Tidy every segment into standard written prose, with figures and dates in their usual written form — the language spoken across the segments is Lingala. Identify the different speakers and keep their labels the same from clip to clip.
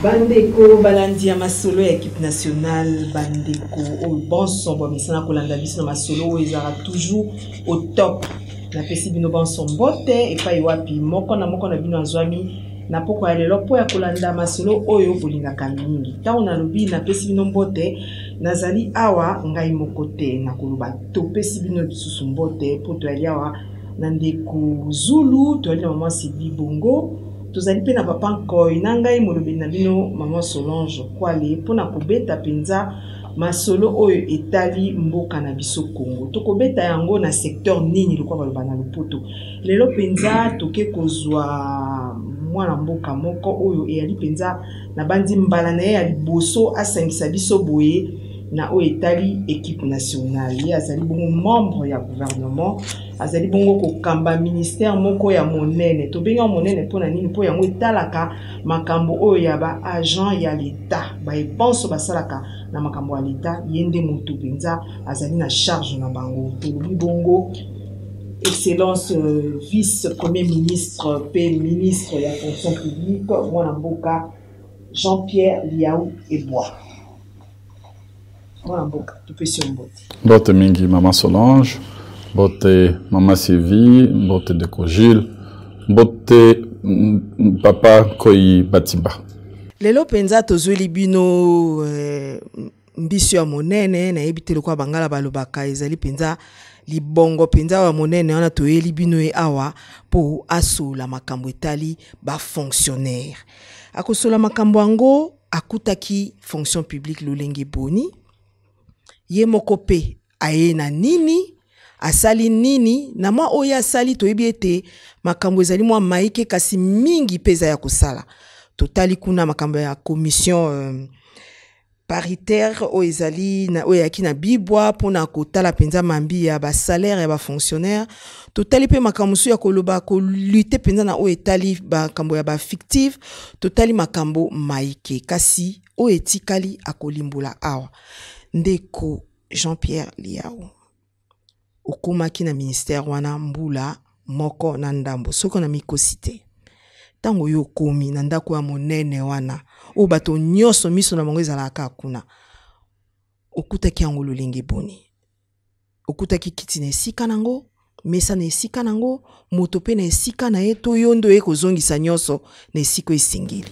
Speaker 1: Bandeko balandi ya masolo ya équipe nationale bandeko au bon son bon misana kolanda biso na masolo ezara toujours au top na pesi bino bon son bote et pa iwapi moko na bino azwami na poko ya lelo po ya kolanda masolo oyo bolingaka mingi ta na lobi na pesi bino bote nazali awa ngai moko te na koloba to pesi bino bisusu bote po to ali awa na ndeko Zulu to ali na maman Sibi Bongo. Tozali pe na papa nkoi na ngai molobeli na bino maman Solange Kwale pona kobeta penza masolo oyo etali mboka na biso Congo. Tokobeta yango na secteur nini lokwa baloba na lopoto. Lelo penza toke kozwa mwana mboka moko oyo eyali penza na bandi mbala na ye ya liboso asangisa biso boye na oyo etali équipe nationale. Ye azali bongo membre ya gouvernement. Azali bongo kokamba ministère moko ya monene to benga monene pona nini po yango etalaka makambo oyo ya ba agent ya l'état ba epenso basalaka na makambo ya l'état yende mutu penza azali na charge na bango to bongo excellence vice premier ministre pe ministre ya fonction publique mwana mboka Jean-Pierre Liaou Ebois. Mwana mboka to pesi mbote
Speaker 2: bote mingi maman Solange. Bote Maman Sylvie, bote de Kogil, bote Papa Koi Batimba.
Speaker 1: Lelo penza tozweli bino mbisio ya monene na ebitelo kwa bangala balobaka ezali penza libongo penza wa monene wana toyeli bino e awa po asola makambo etali ba fonctionnaire. Akosola makambo ango akutaki fonction publique lolenge boni. Ye moko pe aye na nini asali nini na mwa oya asali toyebi ete makambo ezali mwa maike kasi mingi peza ya kusala totali kuna makambo ya commission paritaire o ezali na oya ki na bibwa pona kotala penza mambi ya ba salaire ya ba fonctionnaire totali pe makambo ya koloba ko lutter penza na o etali ba kambo ya ba fictive totali makambo maike kasi o etikali akolimbula awa ndeko Jean-Pierre Liaou okomaki na ministère wana mbula moko na ndambo soko na mikosite tango yo komi na ndako ya monene wana o bato nyoso miso na bango ezalaka kuna okutaki yango lolenge boni okutaki kiti na esika nango mesa na esika nango moto pe na esika na ye to yondo ye kozongisa nyoso na esiko esingili.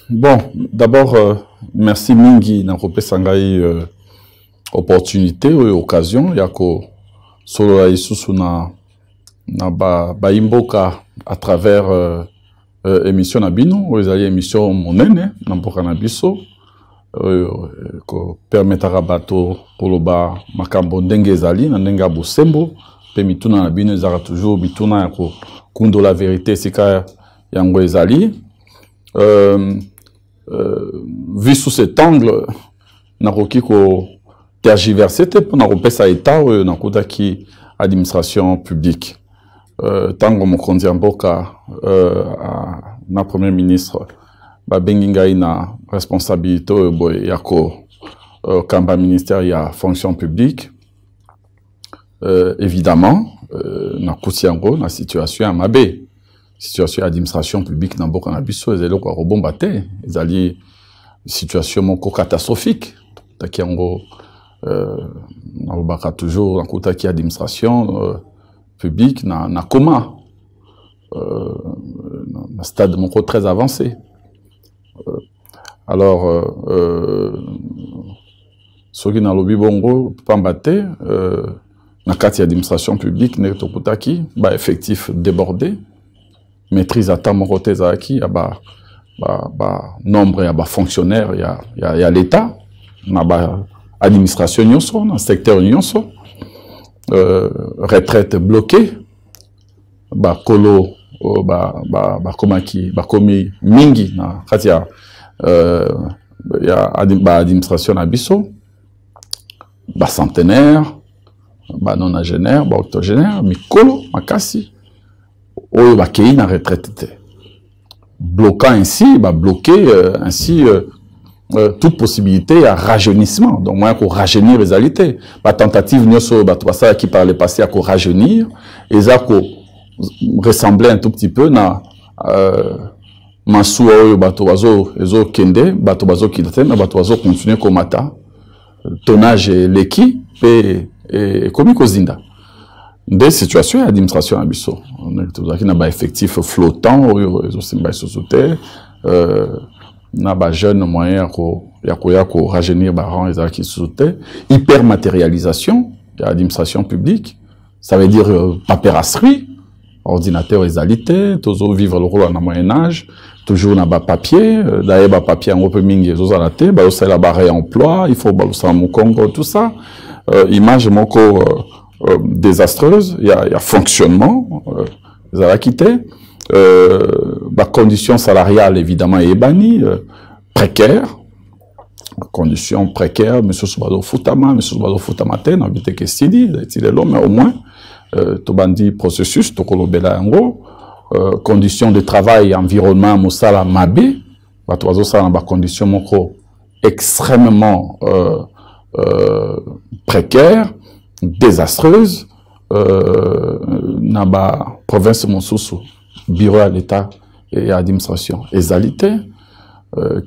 Speaker 2: Bon, d'abord merci mingi na kopesa ngai opportunité ou occasion yako solo la isusu na ba imboka à travers émission na bino ou ezali émission monene na mboka na biso ko permettra bato koloba makambo ndenge ezali na ndenge bosembo pe mituna na bino ezara toujours bituna yako kundo la vérité sika yango ezali vu sous cet angle na ko tergiversé pour na kopesa état ou na kotaki administration publique tango mokonzi mboka na premier ministre ba bengi ngai na responsabilité boy yako kamba ministère ya fonction publique évidemment na kusiango na situation ya mabe situation administration publique na mboka na biso ezelo ko robomba te ezali situation moko catastrophique takiango on toujours en côté qui administration publique na coma na stade mon très avancé alors ce qui na lobby bongo pambate na kati administration publique ne tokutaki ba effectif débordé maîtrise à temps mon côté zaki ba nombre ya ba fonctionnaires ya l'état na ba administration nyonso dans secteur nyonso retraite bloquée ba kolo ba komaki ba komi mingi na kati ya ba administration na biso ba centenaire ba nonagénaire ba octogénaire mikolo makasi oyo ba kei na retraite te bloquant ainsi ba bloquer ainsi toute possibilité à rajeunissement. Donc, moi, pour rajeunir les réalités. La tentative, nous sommes, ça qui par le passé, à rajeunir, et ça, ressemblait un tout petit peu, masuwa oyo bato bazo kende bato bazo kidate na bato bazo continuer komata tonnage leki pe komi kozinda des situations d'administration à biso on a ba effectif flottant oyo ezo simba société na ba jeune moyen ko rajeunir ba rang ezaki société hypermatérialisation de l'administration publique, ça veut dire papérasserie, ordinateur égalité, toujours vivre le rôle en Moyen-Âge, toujours dans le papier, d'ailleurs, le papier en peu mingi, ils ont alaté, bah, c'est la barre emploi, il faut balancer mon Congo, tout ça, image moko désastreuse, il y a fonctionnement, ils ont quitté, bah, conditions salariales évidemment est bannie, précaires, conditions précaires, monsieur Soubado Futama, monsieur Soubado Futamate, n'habite que Sidi, il est l'homme, mais au moins, Tobandi processus, Tokolobela Yango, conditions de travail, environnement, Moussala Mabé, Batoazo Sala, conditions moko extrêmement précaires, désastreuses, Naba province Monsoussou, bureau à l'État et à l'administration, égalité,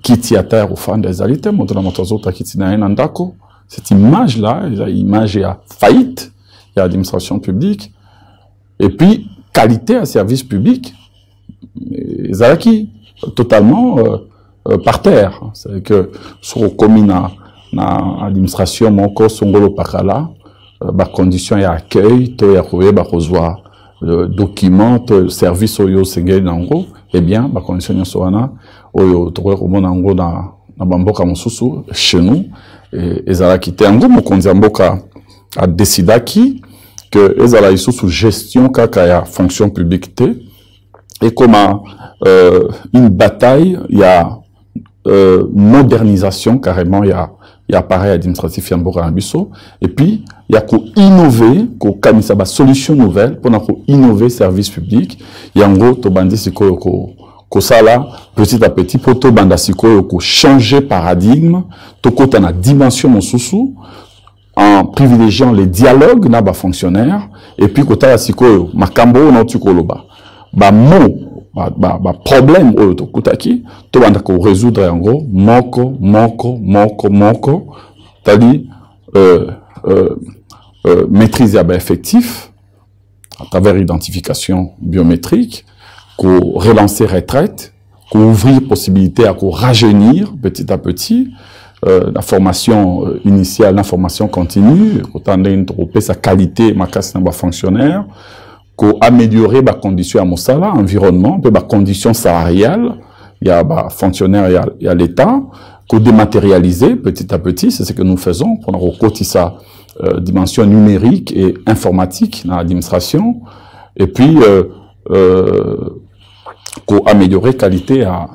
Speaker 2: Kiti à terre au fan des alité, cette image-là, image à faillite, il y a l'administration publique, et puis qualité à service public, qui totalement par terre. C'est que sur le commune, l'administration, mon corps, son golo pakala, conditions et accueil, tu as recevoir documents, service au yo sengel nango, eh bien, conditions soana, oyo tokwe komona ngo na bamboka mosusu chez nous et ezala kité ngo mokonzi mboka a décidaki que ezala sous gestion kaka ya fonction publique et comme une bataille il y a modernisation carrément il y a appareil administratif ya mboka na biso et puis il y a ko innover ko kamisa ba solution nouvelle pour na ko innover service public yango to bandi sikoyo ko sala petit à petit pour to banda sikoyo ko changer paradigme to kota na dimension mosusu en privilégiant les dialogues na ba fonctionnaires et puis kota sikoyo makambo na tukoloba ba mo ba problème oyo to kotaki to banda ko résoudre yango moko tali maîtrise ya ba effectif à travers identification biométrique, qu'on relancer retraite, qu'on ouvrir possibilité à qu'on rajeunir petit à petit, la formation initiale, la formation continue, qu'on tende sa qualité, ma casse d'un fonctionnaire, qu'on améliorer ma condition à mon salaire, environnement, ma condition salariale, il y a fonctionnaire, il y a l'État, qu'on dématérialiser petit à petit, c'est ce que nous faisons, pour recoter sa dimension numérique et informatique dans l'administration, et puis pour améliorer qualité à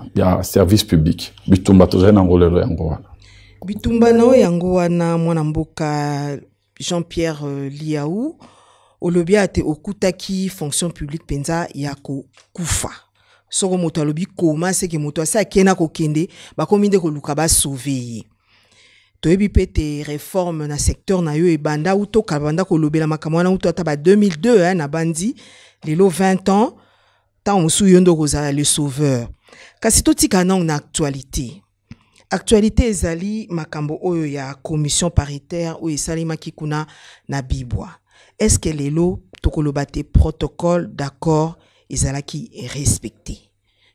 Speaker 2: service public. Bitumba tozena ngolelo yango wana.
Speaker 1: Bitumba no yango wana mwana mboka Jean-Pierre Liaou olobia ate okutaki fonction publique penza yako kufa. Soko moto alobi koma seke moto asa akena ko kende bakomi nde ko luka ba sauver. Toyebi pete réforme na secteur na yo e banda uto kabanda ko lobela makambo wana uto ata ba 2002 na bandi lelo 20 ans tant musu yondo kozala le sauveur. Kasi totika na actualité. Actualité ezali makambo oyo ya commission paritaire ou esalima kikuna na bibwa. Est-ce que lelo tokolobate protocole d'accord ezalaki respecté?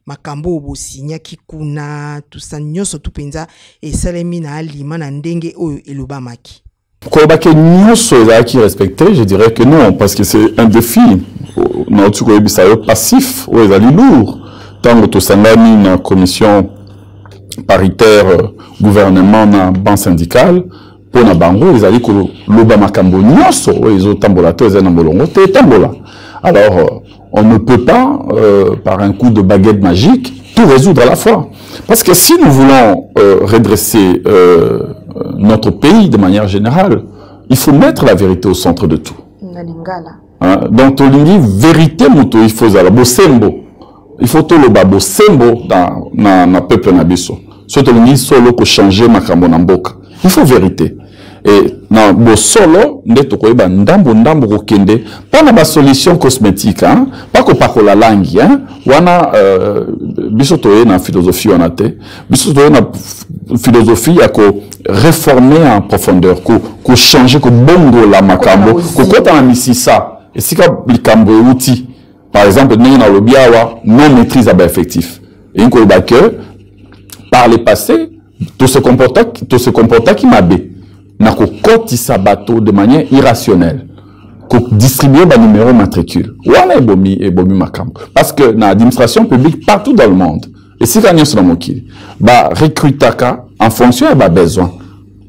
Speaker 1: Makambo obo sinya kikuna tout ça nyoso tout penza esalemi na alima na ndenge oyo elobamaki.
Speaker 2: Kolobake nyoso ezalaki respecté, je dirais que non parce que c'est un défi. Notre koyebisayo passif ou ezali lourd. Tant que to sangami na commission paritaire gouvernement na banque syndicale pour na bango ezali ko loba makambo nyoso o ezo tambola to ezana molongo te tambola. Alors on ne peut pas par un coup de baguette magique tout résoudre à la fois parce que si nous voulons redresser notre pays de manière générale, il faut mettre la vérité au centre de tout. Donc tolingi vérité moto il faut zala bosembo. Il faut tout le babo sembo dans na peuple na biso. Surtout le solo ko changer makambo na mboka. Il faut vérité. Et na bo solo ndeto ko yeba ndambo ko kende pas na ba solution cosmétique hein, pas ko pakola langue hein, wana bisotoye na philosophie on a te bisotoye na philosophie ya ko réformer en profondeur ko changer ko bongo la makambo ko kota na misisa esika likambo outil par exemple ndenge na lobiawa non maîtrise à effectif et ko ba que par le passé tout se comporta qui m'a bé na ko kotisa bateau de manière irrationnelle distribuer le numéro matricule. Voilà et bomi makam. Parce que dans l'administration publique partout dans le monde, et si gagnons sur le mokili, bah recrutaka en fonction de bas besoin.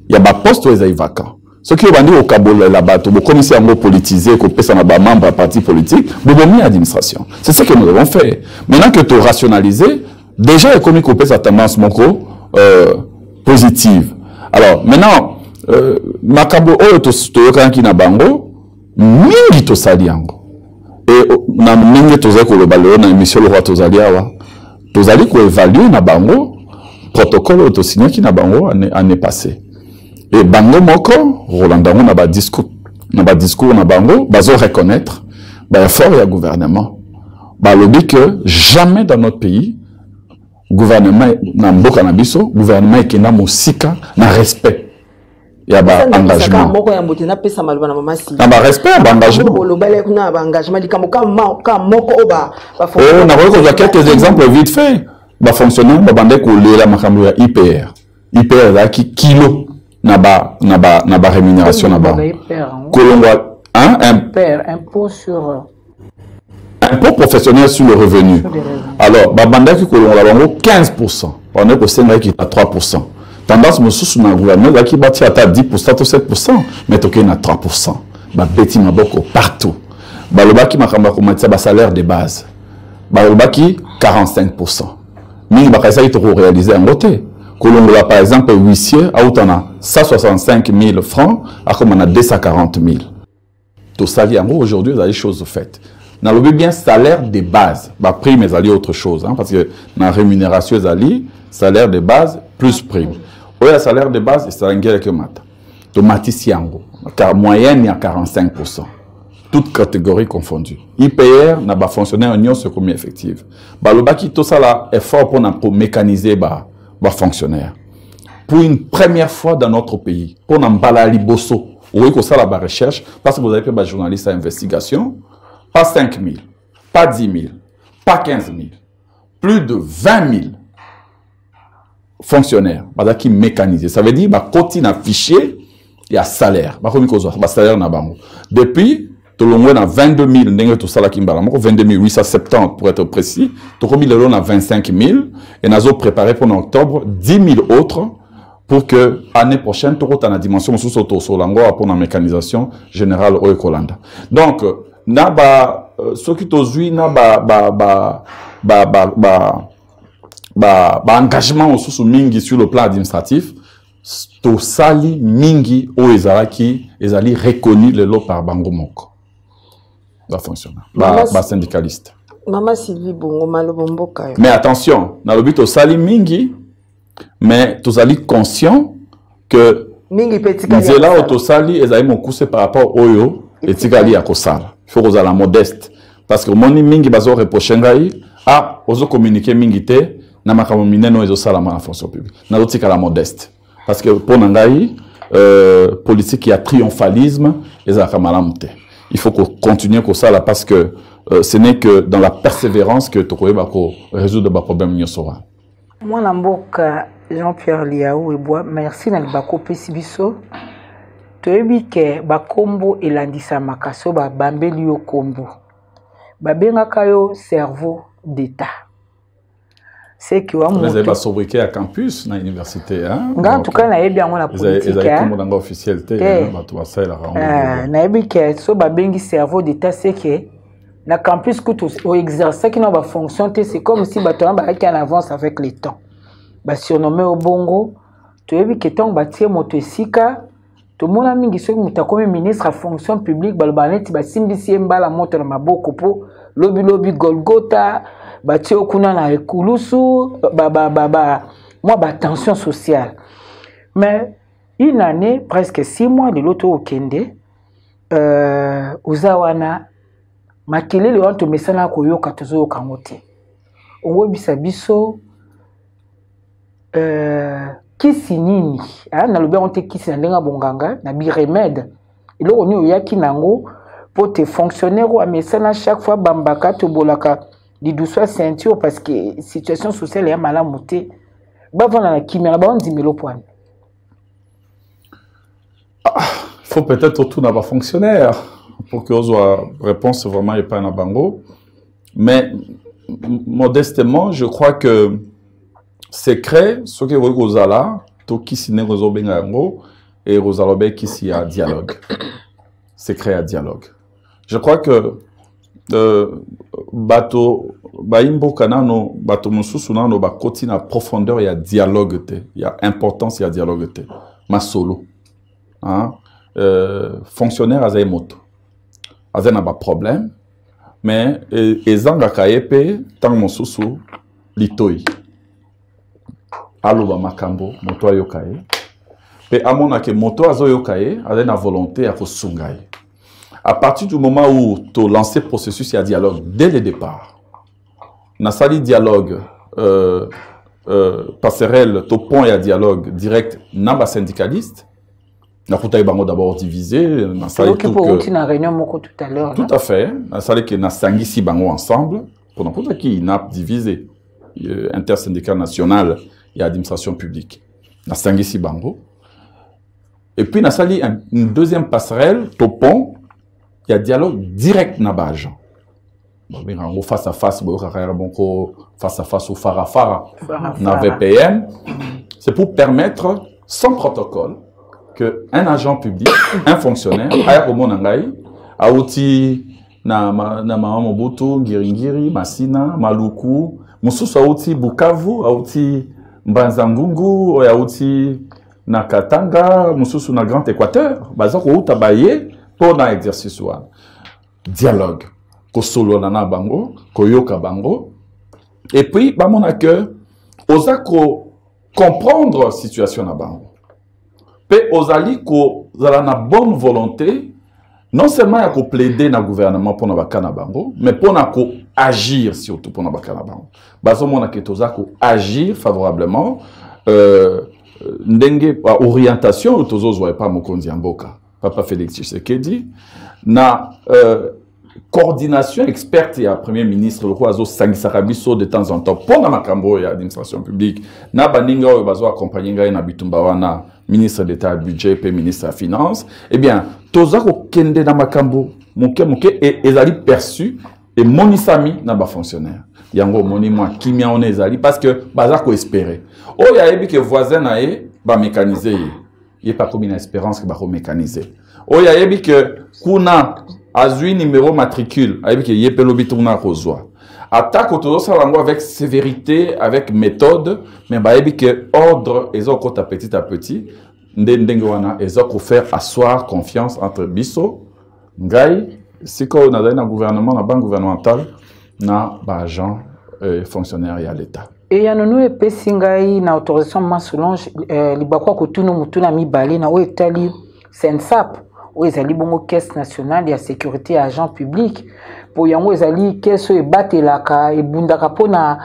Speaker 2: Il y a bas poste où ils vacant. Ce qui est dit au Kabul là-bas, au commissaire politisé, qu'on peut s'en avoir membre à parti politique, bomi administration. C'est ce que nous avons fait. Maintenant que tu as rationalisé, déjà l'économie qu'on peut sa tendance moko positive. Alors maintenant, makabo oh to quand qui na bango mingi tosali yango et na mingi tozali koloba lelo na émission le roi tozali awa tozali ko évaluer na bango protocole to signé na bango année passée et bango moko rolandango na ba discours na bango bazo reconnaître ba effort ya gouvernement ba lobi que jamais dans notre pays gouvernement na mboka na biso gouvernement ekenda mosika na respect. Il y a un engagement. Il y a un respect, un engagement. On a quelques exemples vite fait. Les fonctionnaires ont IPR. IPR qui kilo na rémunération.
Speaker 3: Impôt sur...
Speaker 2: Impôt professionnel sur le revenu. Alors, babanda qui kolongo 15%. On est au Sénat qui est à 3%. Tendance mosusu na gouvernement qui bâti à 10% ou 7%, mais toké na 3%. Ba beti maboko partout. Ba lobaki makamba ko matia ba salaire de base. Ba lobaki 45%. Mingi ba kaisa ito réaliser en côté. Kolongola par exemple huissier a outana 165 000 francs à comme on a 240 000. Tout ça en gros aujourd'hui il y a des choses faites. Na lobi bien salaire de base. Ba prime mais ali autre chose hein, parce que na rémunération ali salaire de base plus prime. Oui, le salaire de base, c'est un guerre que mata. Tomaticiango, car moyenne, il y a 45%. Toutes catégories confondues. IPR n'a pas fonctionné en union sur combien effective. Balobaki, tout ça là, effort pour mécaniser les fonctionnaires. Pour une première fois dans notre pays, pour n'emballer bosso, oui, que ça la recherche, parce que vous avez fait des journalistes à investigation, pas 5 000, pas 10 000, pas 15 000, plus de 20 000. Fonctionnaire, qui mécanisé. Ça veut dire bah continue à fichier et à salaire. Bah comme salaire na bango. Depuis tout le monde a 22 000 n'engue tout ça là qui mbala 22 870 pour être précis. Tout comme il a 25 000 et nous avons préparé pour octobre 10 000 autres pour que l'année prochaine tout en la dimension sous auto sur l'ango pour la mécanisation générale au Ecolanda. Donc na ba ce qui tozui na engagement sous mingi sur le plan administratif to sali mingi o ezalaki ezali reconnu le lot par bango moko ba fonctionnaire ba syndicaliste
Speaker 3: Maman Sylvie Bongo Malobomboka.
Speaker 2: Mais attention na le but to sali mingi mais to sali conscient que
Speaker 3: mingi petit
Speaker 2: nzela o to sali ezali mokuse par rapport oyo etikali ya kosala il faut kozala modeste parce que moni mingi bazo reprocher ngai ah ozo communiquer mingi te na makambo mineno ezo sala ma fonction publique na lotika la modeste parce que pour nangai politique qui a triomphalisme ezaka malamu te il faut qu'on continue comme ça là parce que ce n'est que dans la persévérance que tu peux résoudre des problèmes nyosora.
Speaker 3: Moi namboka Jean-Pierre Liaou Eboa merci na bako pesibiso toyebi ke bakombo elandisa makaso ba bambeli yo kombo babengaka yo cerveau d'état. C'est que
Speaker 2: vous avez pas sobriquet à campus dans l'université hein.
Speaker 3: En tout cas na yebi yango na politique.
Speaker 2: Vous avez comme dans officialité ba to ça la
Speaker 3: na yebi ke so babengi cerveau d'état c'est que na campus que au exercer qui n'a pas fonction c'est comme si bato ba qui en avance avec le temps. Ba surnommé au bongo to yebi ke tant batie moto esika to mona mingi so mutakomi ministre à fonction publique balbaneti ba simbisi mbala moto na maboko po lobi Golgotha batie okuna na ekulusu moi tension sociale mais une année presque 6 mois de l'autre au Kende uzawana makelele wantu mesana koyoka tozo kangote ongobisa biso kisi nini nalobi yango te kisi na ndenge bonganga na biremède eloko nini oyaki nango po te fonctionnaire oyo amesana chaque fois bambaka tobolaka lidouso ya ceinture parce que situation sociale ya malamu te bavanda na kimia na baondimelo poani.
Speaker 2: Il faut peut-être tout n'avoir fonctionnaire pour que soit réponse vraiment et pas na bango. Mais modestement, je crois que secret, ce que vous Rosala, to qui s'y Roso Bengango et Rosalobe qui s'y a dialogue. Secret à dialogue. Je crois que bateau baimbo kanano bateau mususu nano ba continue à profondeur il y a dialogue te, il y a importance il y a dialogue te. Ma solo. Hein? Fonctionnaire à moto. Azen n'a pas problème, mais ezanga kayepe tant mon susu litoi. Aloba makambo moto ayokaye. Pe amona ke moto azo yokaye, azen a volonté à kosungai. À partir du moment où tu lances le processus, il y a dialogue dès le départ. Na sali dialogue passerelle, to pont il y a dialogue direct naba syndicaliste. Na kuta bango d'abord divisé, na sali tout que
Speaker 3: na réunion moko tout à l'heure.
Speaker 2: Tout à fait, na sali que na sangisi bango ensemble pour na kuta qui na divisé intersyndical national et administration publique. Na sangisi bango. Et puis na sali une deuxième passerelle, to pont il y a dialogue direct na bajan. Bon, face à face, face à face au Farafara, na VPN. C'est pour permettre, sans protocole, qu'un agent public, un fonctionnaire, aya komo nangai, auti na mama Mobutu, Ngiringiri, Masina, Maluku, mususu auti Bukavu, auti Mbanzangungu, auti na Katanga, mususu na Grand Équateur, bazako uta baye pour un exercice ou dialogue. Ko solo nana bango, ko yoka bango. Et puis, bah mon que osa ko comprendre la situation na bango. Pe osali ko zala na bonne volonté, non seulement ya ko plaider na gouvernement pour na bakana bango, mais pour na ko agir surtout pour na bakana bango. Bazo mona ke toza ko agir favorablement ndenge orientation tozo zoe pas mokonzi mboka. Papa Félix Tshisekedi na coordination experte et à Premier ministre le roi Azo Sangisarabiso de temps en temps pour la makambo et administration publique na baninga oyo bazo accompagner ngai na bitumba wana ministre d'État budget et ministre de la finance eh bien toza ko kende na makambo moke et ezali perçu et monisami na ba fonctionnaire yango moni moi kimia on ezali parce que baza ko espérer o ya yebi que voisin na e ba mécaniser il n'y a pas comme une espérance que va remécaniser. Oh, il y a que kuna azui numéro matricule, il y a que yepelobi tourna rozwa. Attaque autour ça avec sévérité, avec méthode, mais il y a que ordre et zokota petit à petit, ndendengoana et zoko faire asseoir confiance entre biso, ngai, si qu'on a un gouvernement, la banque gouvernementale, na ba agent fonctionnaire et à l'État.
Speaker 3: Et ya nono epesi ngai na autorisation Massolange libakwa kotuna mutuna mibale na o etali SENSAP o ezali bongo caisse nationale ya sécurité et agent public po yango ezali caisse ebatelaka ebundaka pona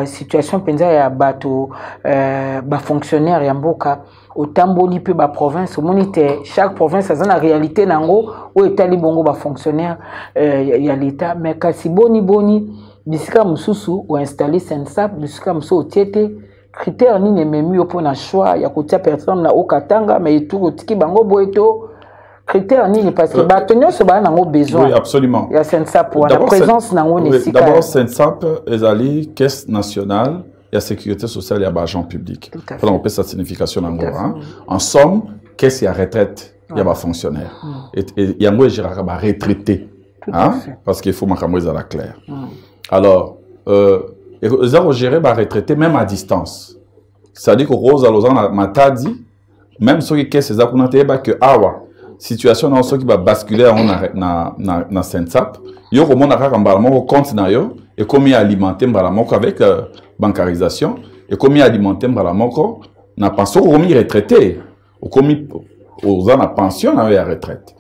Speaker 3: situation penza ya bato ba fonctionnaire ya mboka otamboli pe ba province omonite chaque province a na réalité nango o etali bongo ba fonctionnaire ya l'état mais kasi boni bisika mususu ou installer SENSAP bisika mususu otiete critère ni nememi yo pona choix ya kotia personne na okatanga mais tout otiki bango boeto critère ni parce que batonyo so ba nango besoin.
Speaker 2: Oui, absolument.
Speaker 3: Ya SENSAP pour la présence nango nesika.
Speaker 2: D'abord SENSAP ezali caisse nationale ya sécurité sociale ya ba agent public. Pendant on peut sa signification nango hein. En somme, caisse ya retraite ya ba fonctionnaire. Et yango ejira ba retraité. Hein? Parce qu'il faut makambo à la claire. Alors, ils ont géré les retraités même à distance. C'est-à-dire que Rose Alozan m'a dit, même ceux qui sont que awa situation dans ceux qui va basculer na SENSAP, yo comment na kambalamo compte na yo et comment alimenter mbalamoko avec bancarisation et comment alimenter mbalamoko na pension comment retraité ou comment aux na pension na ya retraite.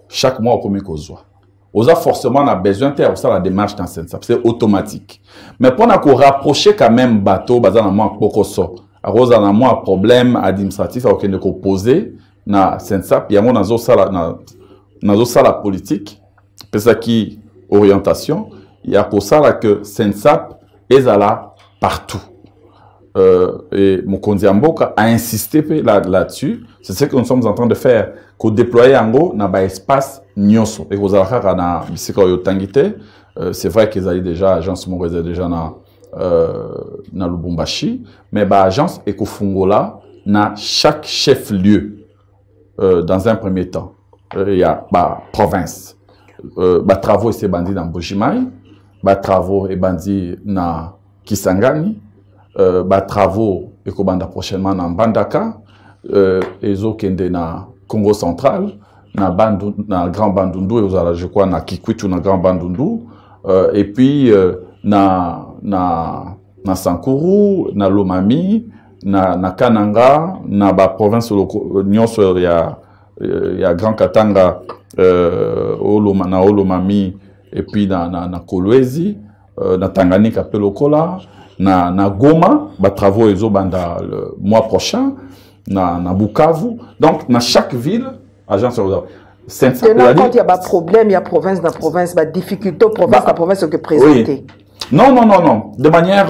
Speaker 2: Chaque mois comment kozwa. on a forcément besoin de faire la démarche dans Sensap, c'est automatique. Mais pour nous rapprocher quand même bateau, bazar na moi pokoso, à cause na moi problème administratif à aucun de poser na Sensap, il y a mon nazo sala politique, c'est qui orientation, il y a pour ça que Sensap est là partout. Et Mokonzi-Mboka a insisté là-dessus. C'est ce que nous sommes en train de faire. Qu'on déploie en gros dans l'espace Nyoso. Et vous avez na bisika yotangite. C'est vrai qu'ils avaient déjà agence Mokonzi déjà na Lubumbashi, mais bah agence Ekofungola na chaque chef-lieu dans un premier temps. Il y a bah province. Bah travaux et c'est bandit dans Bujimai. Bah travaux et bandit na Kisangani. Travaux et Kobanda prochainement dans Bandaka, et kende na Congo central, na Grand Bandundu, et je crois na Kikwitu na Grand Bandundu, et puis na Sankuru, na Lomami, na Kananga, na ba province nyonso ya Grand Katanga, na Olomami, et puis na Kolwezi, na Tanganyika Pelokola. Na Goma, travaux et banda le mois prochain, na Bukavu. Donc, dans chaque ville, agence
Speaker 1: quand il y a des problèmes, il y a province dans province, des difficultés province dans province que présenter.
Speaker 2: Oui. Non. De manière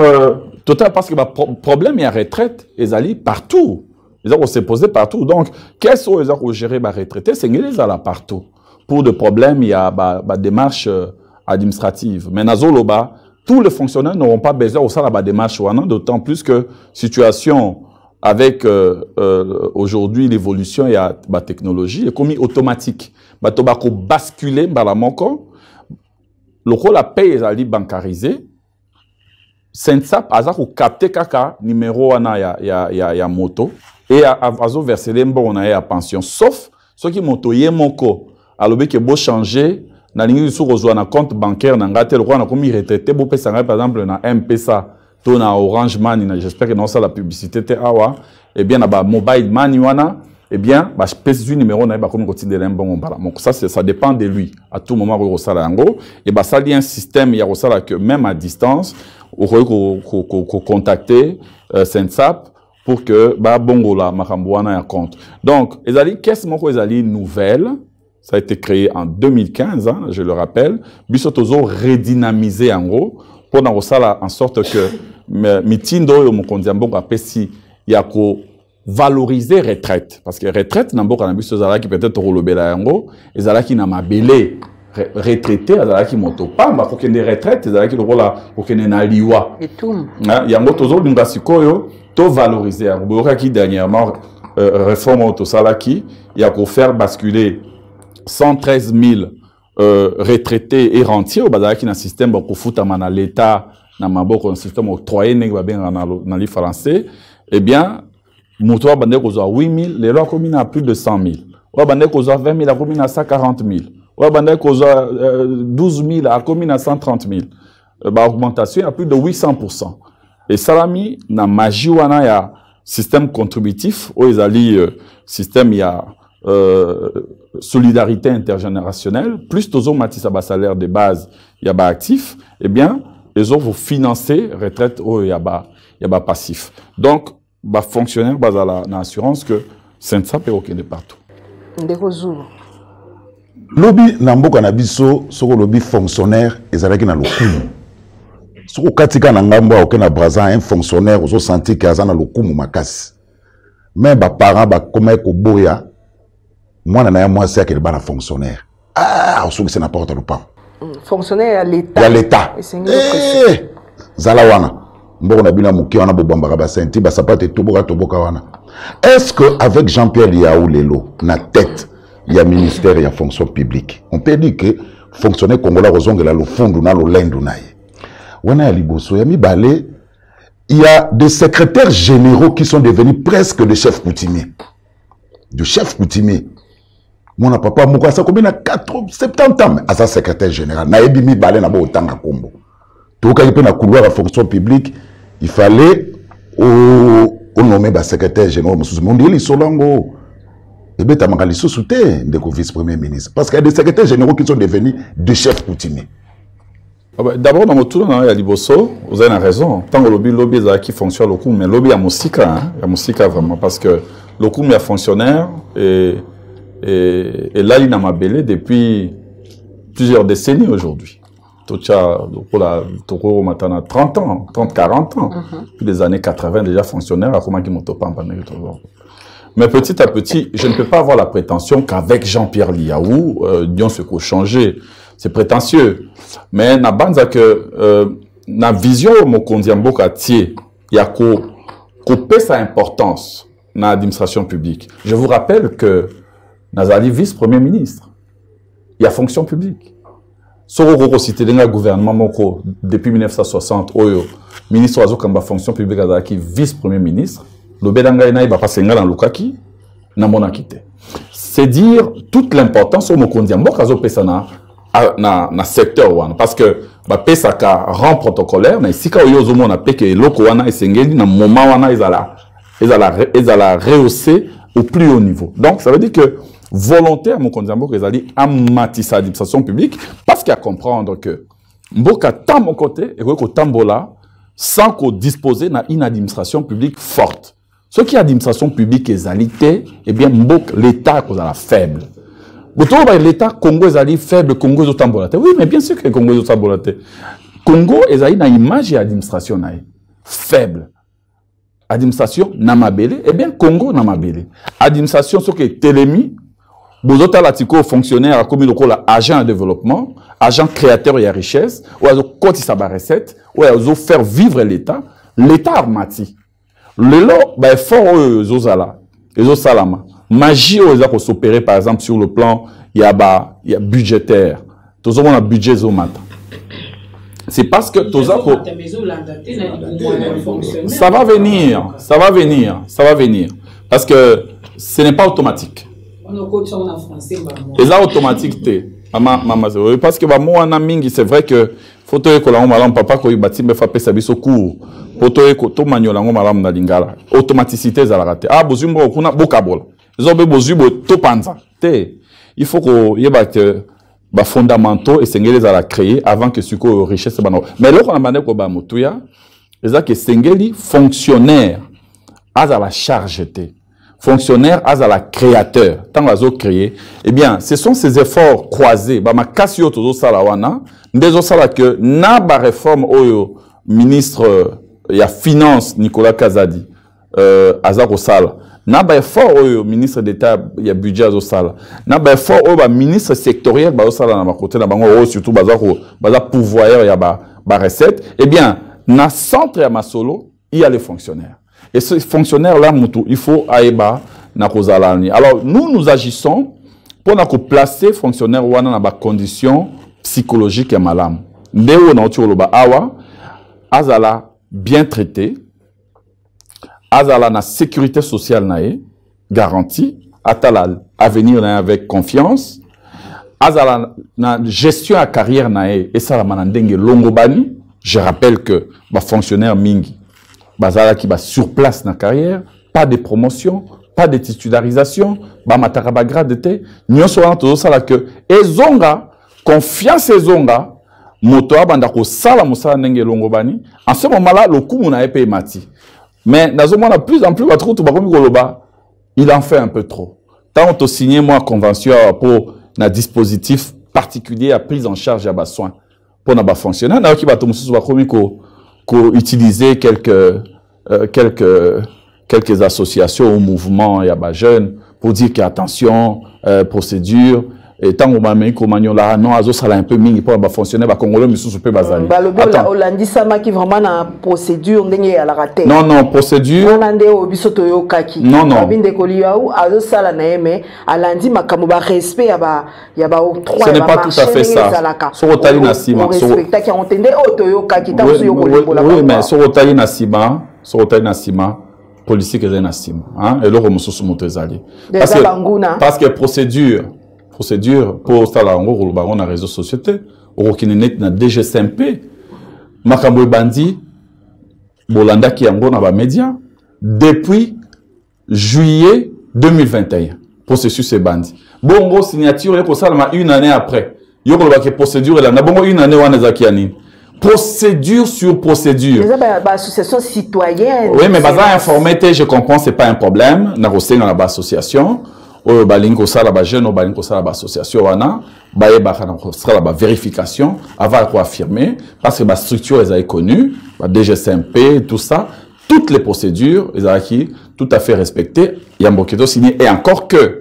Speaker 2: totale, parce que le problème, il y a retraite, ils allaient partout. Ils ont se posé partout. Donc, qu'est-ce qu'ils ont géré la retraite? C'est qu'ils allaient partout. Pour des problèmes, il y a des démarches administratives. Mais dans tous les fonctionnaires n'auront pas besoin de la démarche, d'autant plus que situation avec aujourd'hui l'évolution et la technologie est comme automatique. Tu vas basculer dans la monco, le rôle la paye est bancarisé. Sensap a capté kaka numéro ya moto et a versé les bons à pension. Sauf ceux qui moto yé monco, alors que beau changer. Na lingi sur un compte bancaire na ngate le roi na komi retraité bo pesa par exemple na M-Pesa to na Orange Money, j'espère que non ça la publicité te awa et bien na ba mobile money wana et bien ba pèse du numéro na ba komi continuer l'embon bala. Donc ça dépend de lui à tout moment ko sala yango et ba ça li un système ya ko sala que même à distance ko contacter Sensap pour que ba bongola makambo wana ya compte. Donc ezali qu'est-ce moko ezali nouvelle. Ça a été créé en 2015, hein, je le rappelle. Bisotozo redynamisé en gros pour dans ça en sorte que mitindo yo Mokonzi-Mboka apesi ya ko valoriser retraite parce que retraite na mboka na bisotozo qui peut-être rolobela yango ezala ki na mabele retraité ezala ki moto pamba ko kende retraite ezala ki lokola ko kende na liwa
Speaker 3: et tout
Speaker 2: yango tozo linga sikoyo to valoriser yango boka ki dernièrement réforme to sala ki ya ko faire basculer 113 000 retraités et rentiers au bazaki na système pour foutre à l'État na maboko un système octroyé dans les français eh bien moto bande ko 8 000 les lois communes à plus de 100 000 ou bande ko 20 000 la commune à 140 000 ou bande ko 12 000 la commune à 130 000 augmentation à plus de 800%. Et salami na magie wana ya système contributif ou ezali système ya solidarité intergénérationnelle, plus tozo matissa ba salaire de base, yaba actif, eh bien, les autres vous financer retraite ou yaba passif. Donc, ba fonctionnaire bazala na assurance que Sensap est aucun de partout.
Speaker 4: Lobby namboka na biso soko lobby fonctionnaire ezalaki na lokumu. Soko katika na ngambo aucun na braza un fonctionnaire ozo sentir que azana lokumu makasi. Mais ba parents ba koma ko boya moi, c'est que le fonctionnaire. Ah, on se n'importe pas.
Speaker 1: Fonctionnaire à l'État.
Speaker 4: Il y a l'État. Zalawana. Est-ce qu'avec Jean-Pierre Liaou Lelo, na tête, il y a ministère et il y a fonction publique, on peut dire que fonctionnaire congolais rozongela le fond na lo lendu naye. Wana ya liboso ya mibale, il y a des secrétaires généraux qui sont devenus presque des chefs coutumiers. De chefs coutumiers. Mon papa moko ça combien na 70 ans à sa secrétaire général na ebi mi balé na bo tanga kombo to ka ipe na couloir à fonction publique il fallait au nommer ba secrétaire général mususu monde li solango Et bien, tu as soutien de vice-premier ministre. Parce qu'il y a des secrétaires généraux qui sont devenus des chefs coutumiers.
Speaker 2: D'abord, dans mon tour, il y a Liboso, vous avez raison. Tant que le lobby qui fonctionne, le coup, mais le lobby, il y a Moussika vraiment. Parce que le coup, il y a fonctionnaire et là, il m'a belé depuis plusieurs décennies aujourd'hui. Tout ça, pour maintenant 30 ans, 30, 40 ans. Depuis les années 80, déjà fonctionnaire, à comment qui m'ont topé en mais petit à petit, je ne peux pas avoir la prétention qu'avec Jean-Pierre Liaou, Dion se co changer. C'est prétentieux. Mais na banza que na vision mon kondiambo katier, il y a coupé sa importance dans l'administration publique. Je vous rappelle que Nazali vice-premier ministre. Il y a fonction publique. Soro cité dans le gouvernement moko depuis 1960 oyo ministre ozo kamba fonction publique azaki vice-premier ministre. Le Bédanga n'a pas passé dans le Lukaki, n'a pas quitté. C'est dire toute l'importance au Mokondiambo kazo pesana na secteur wana parce que ba pesa ka rang protocolaire mais si ka yozo mona peke loko wana esengeli na moment wana ezala rehausser au plus haut niveau. Donc ça veut dire que volontaire Mokondiambo ezali amatisa l'administration publique parce qu'il y a à comprendre que mboka tant mon côté et ko tambola sans qu'on dispose d'une administration publique forte. Ce qui est administration publique est alité, eh bien, l'État est la faible. L'État Congo est faible, Congo est tambolate. Oui, mais bien sûr que Congo est tambolate. Congo est une image d'administration faible. Administration namabele, eh bien, Congo namabele. Administration, ce qui est télémi, Bozota Latiko, fonctionnaire, comme le agent de développement, agent créateur et à richesse, ou à cotiser sa recette, ou à faire vivre l'État, l'État armati. Le lot, ben, fort Zozala, Zosalama. Magie, ils ont s'opérer, par exemple, sur le plan, il y a budgétaire. Tout le monde a budget Zomata. C'est parce que ça va venir, ça va venir, ça va venir. Parce que ce n'est pas automatique. Et ça, automatique, parce que moi, c'est vrai que photo ekola malam papa ko ibati me fa pesa biso cours photo to manyola malam na lingala automaticité za la raté ah bozumbo kuna bokabola zobe bozubo to panza te il faut que yeba que ba fondamentaux et sengeli za la créer avant que suko richesse bano mais là on a mandé ko ba mutuya eza que sengeli fonctionnaire à la charge te fonctionnaire à la créateur tant la zo créer eh bien ce sont ces efforts croisés ba makasio tozo sala wana ndezo sala que na ba réforme oyo ministre ya finance Nicolas Kazadi azako sala na ba effort oyo ministre d'état ya budget azo sala na ba effort oyo ba ministre sectoriel ba sala na ba côté na bango surtout baza pouvoirs ya ba recette eh bien na centre ya Masolo il y a les fonctionnaires. Et ces fonctionnaires-là, il faut aïba na kozalani. Alors, nous agissons pour nous placer fonctionnaires dans des conditions psychologiques et malam. Ndeo na otoloba awa, azala bien traité, azala na sécurité sociale nae garantie, atala avenir nae avec confiance, azala na gestion à carrière nae et ça la manandenge longobani. Je rappelle que ba fonctionnaire mingi bazala qui va sur place dans la carrière, pas de promotion, pas de titularisation, ba mataraba grade te, nyonso wana tozo sala que ezonga confiance ezonga moto abanda ko sala musala ndenge longobani. En ce moment-là, le coup na épé mati. Mais nazo mona plus en plus ba trop to ba komi koloba, il en fait un peu trop. Tant on signé moi convention pour un dispositif particulier à prise en charge à bas soins pour na ba fonctionnaire na ki ba to mususu ba komi ko utiliser quelques associations ou mouvements, il y a des jeunes, pour dire qu'attention, procédure, et tant qu'on m'a mis comme là, non, azo ça un peu mini pour fonctionner, bah congolais mais sous peu bazali.
Speaker 3: Attends. Olandi sama qui vraiment na procédure ndenge à la raté.
Speaker 2: Non non, procédure.
Speaker 3: Olande obisoto yo kaki.
Speaker 2: Non non.
Speaker 3: Binde koliaou azo sala na mais alandi makamu ba respect ya ba octroi.
Speaker 2: Ce n'est pas tout à fait ça. Sur otali na sima.
Speaker 3: Respecta qui entende otoyo kaki ta so yo kolembola.
Speaker 2: Oui mais sur otali na sima, policier que na sima, hein, et le remususu motezali. Parce que procédure pour ça là on baron na réseaux société au kinenet na DGSMP makambo bandi bolanda ki yango na ba média depuis juillet 2021 processus est bandi. Bongo signature et ça une année après. Yo ko ba procédure là na bongo une année wana zakiani. Procédure sur procédure.
Speaker 3: Association citoyenne.
Speaker 2: Oui, mais baza informé, je comprends, c'est pas un problème. Na ko senga na association. Oyo balingo sala ba jeune, balingo sala ba association wana, ba yeba kana ko sala ba vérification avant de affirmer parce que ba structure est connue, ba DGSMP, tout ça, toutes les procédures qui tout à fait respectées, il y a un signé et encore que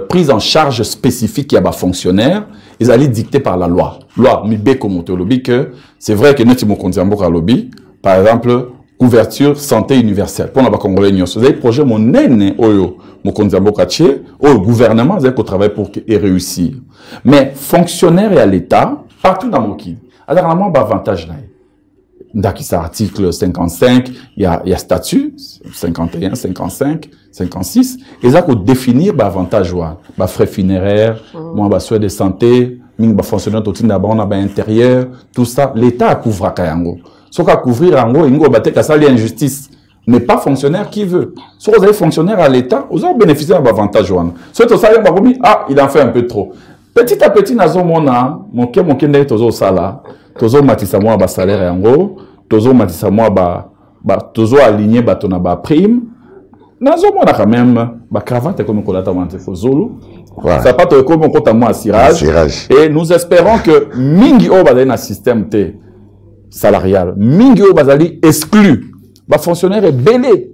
Speaker 2: prise en charge spécifique il y a ba fonctionnaires, ils allaient dictés par la loi. Loi mibe comme lobby que c'est vrai que notre mokondiambo lobby par exemple couverture santé universelle pour la Congolais union. Vous avez projet mon nene oyo mokondiambo kaché au gouvernement vous avez qu'on travaille pour et réussir. Mais fonctionnaires et à l'État partout dans mon pays. Alors normalement bah avantage là. Dans qui ça article 55, il y a statut 51, 55, 56 et ça qu'on définir bah avantage bah frais funéraires, moi bah soins de santé, ming bah fonctionnaire tout d'abord on a bah intérieur, tout ça l'État couvre kayango. Ce qu'à couvrir en gros, il ça l'injustice. Mais pas fonctionnaire qui veut. Si vous avez fonctionnaire à l'État, vous avez bénéficié d'un avantage. Si vous avez ah, il en fait un peu trop. Petit à petit, mon kende tozo sala, tozo matisa moi ba salaire en gros, tozo matisa moi tozo aligné batona ba prime. Nazo mona quand même ba cravate comme kolata mante fozolo. Ça pas comme on compte à moi à cirage. Et nous espérons que mingi o ba dans système T salarial. Mingo bazali exclu. Ba fonctionnaire est belé.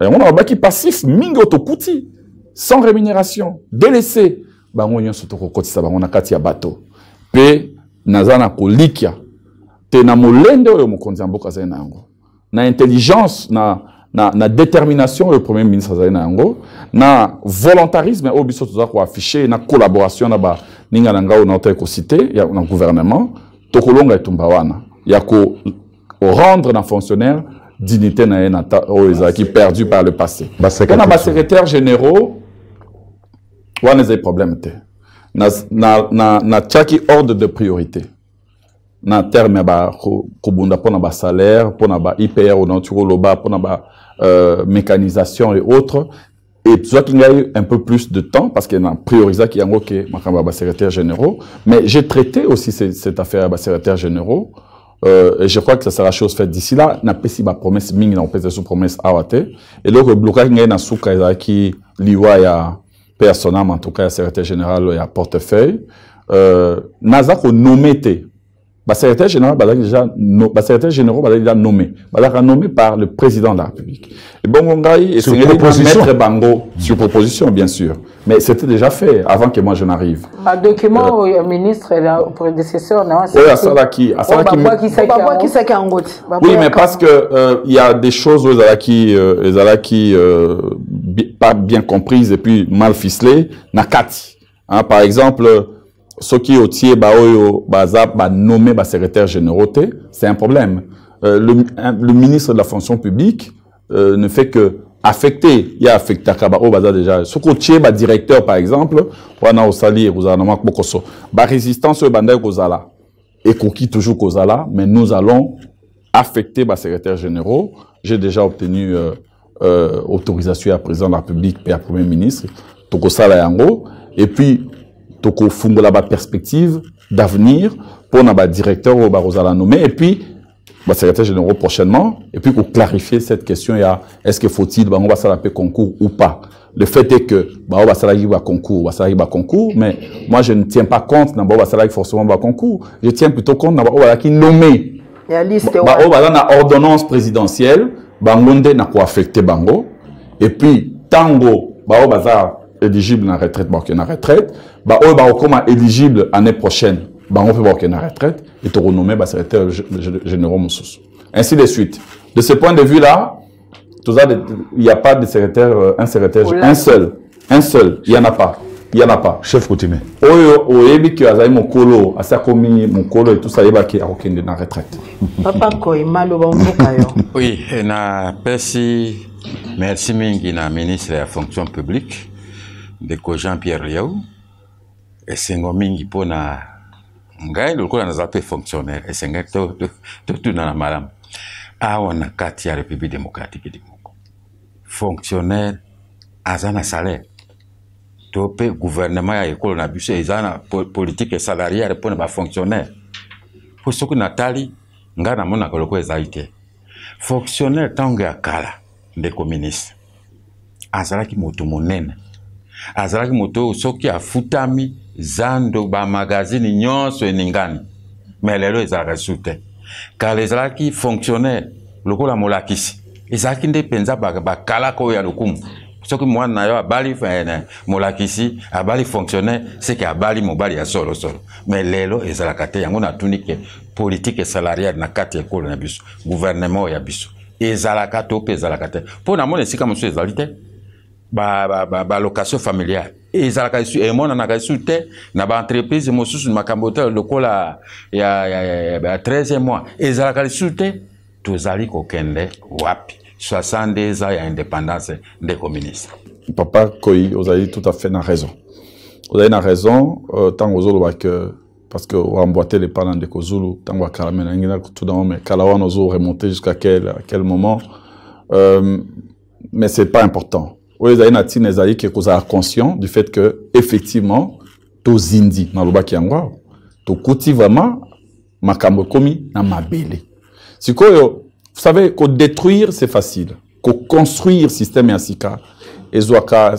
Speaker 2: On a un qui passif. Mingo to kuti. Sans rémunération. Délaissé. Ba ngonyo soto kokoti sa ba on a kati ya bateau. Pe nazana kolikia. Te na molende oyo mokonzi mboka za nango. Na intelligence na détermination le premier ministre za nango. Na volontarisme au biso toza ko afficher na collaboration na ba ninga nanga na ta écosité ya na gouvernement. Tokolonga etumba wana. Il y a qu'au rendre un fonctionnaire dignité qui perdu par le passé. Quand on a des secrétaires généraux, on a des problèmes. Na tchaki ordre de priorité. Na terme ba kubunda pour na salaire, pour na IPR ou non loba pour na mécanisation et autres. Et soit qu'il y a eu un peu plus de temps, parce qu'il y a un priorisé qui est en que ma secrétaire généraux, mais j'ai traité aussi cette affaire à secrétaire généraux. Et je crois que ça sera chose faite d'ici là. Na pesi ba promesse mingi na pesi sous promesse awate. Et donc le blocage ngai na souka qui liwa ya personnel en tout cas secrétaire général ya portefeuille. Naza ko nommé te. Ba secrétaire général secrétaire général déjà nommé. Nommé par le président de la République. Et bon ngai et c'est mettre bango sur proposition bien sûr. Mais c'était déjà fait avant que moi je n'arrive.
Speaker 3: Un document au ministre et au prédécesseur non.
Speaker 2: Oui, mais parce que il y a des choses qui pas bien comprises et puis mal ficelées. Nakati. Hein, par exemple, ceux qui ont nommé secrétaire général, c'est un problème. Le ministre de la fonction publique ne fait que affecté, il y a affecté au bazar déjà. Ce côté directeur par exemple, on a au salir, vous avez résistance au bandai kozala et qui toujours kozala, mais nous allons affecter le secrétaire général. J'ai déjà obtenu autorisation à président de la République et à premier ministre, toko sala yango et puis toko fungo la perspective d'avenir pour na directeur au barozala nommé et puis secrétaire général prochainement, et puis pour clarifier cette question, il y a est-ce que faut-il on va s'appeler concours ou pas. Le fait est que on va s'appeler concours, mais moi je ne tiens pas compte dans on va s'appeler forcément concours. Je tiens plutôt compte dans on va qui nommé. Il y a liste on va dans ordonnance présidentielle, bangonde n'a quoi affecté bango, et puis tango on va éligible à la retraite, na retraite, on va comme éligible année prochaine. On peut voir qu'il y a une retraite et te renommer secrétaire général Moussous. Ainsi de suite. De ce point de vue-là, il n'y a pas de secrétaire, un seul, il n'y en a pas. Il n'y en a pas.
Speaker 4: Chef coutumier.
Speaker 2: Mon colo et tout ça, il y a qui a aucune de la retraite.
Speaker 1: Papa Koima,
Speaker 5: oui, merci Mingi, na ministre de la fonction publique, de Jean-Pierre Liaou, et c'est Mingi pour na ngai lokola nazape fonctionnaire et c'est ngai tout dans la malam on a kati ya République démocratique du Congo fonctionnaire azana salaire topé gouvernement ya école na biso ezana politique salariale pour les fonctionnaires pour ce que Nathalie nga na mona koloko ezalité fonctionnaire tango ya kala ndeko ministre azalaki moto monene azalaki moto soki afutami zando ba magazine nyonso eningani mais lelo ezalaka sute kala ezalaki fonctionnaire lokola molakisi ezalaki nde penza bakala ko ya lokumu soki mwana na yo abali molakisi abali fonctionnaire c'est que abali mobali ya solo mais lelo ezalaka te yango natuni ke politique salariale na kati ekolo na biso gouvernement ya biso ezalaka to pe ezalaka te po na mona esika mosusu ezali te ba location familiale ezalaka isu emona na kaisu te na ba entreprise mosusu makambo te lokola ya 13e mois ezalaka isu te tozali kokende wapi 62 ans d'indépendance des communistes.
Speaker 2: Papa Koyi, vous avez tout à fait raison. Vous avez raison, tant que parce que vous emboîtez les parents de Kozulu, tant que Kalamena, tout dans mais Kalawan ozo remonter jusqu'à quel moment. Mais c'est pas important. Vous avez natin ezali que vous êtes conscient du fait que effectivement, tous indi dans le bas qui angwa, to kuti vraiment makambo komi na mabele. Si quoi vous savez que détruire c'est facile, que construire système yasika ezwaka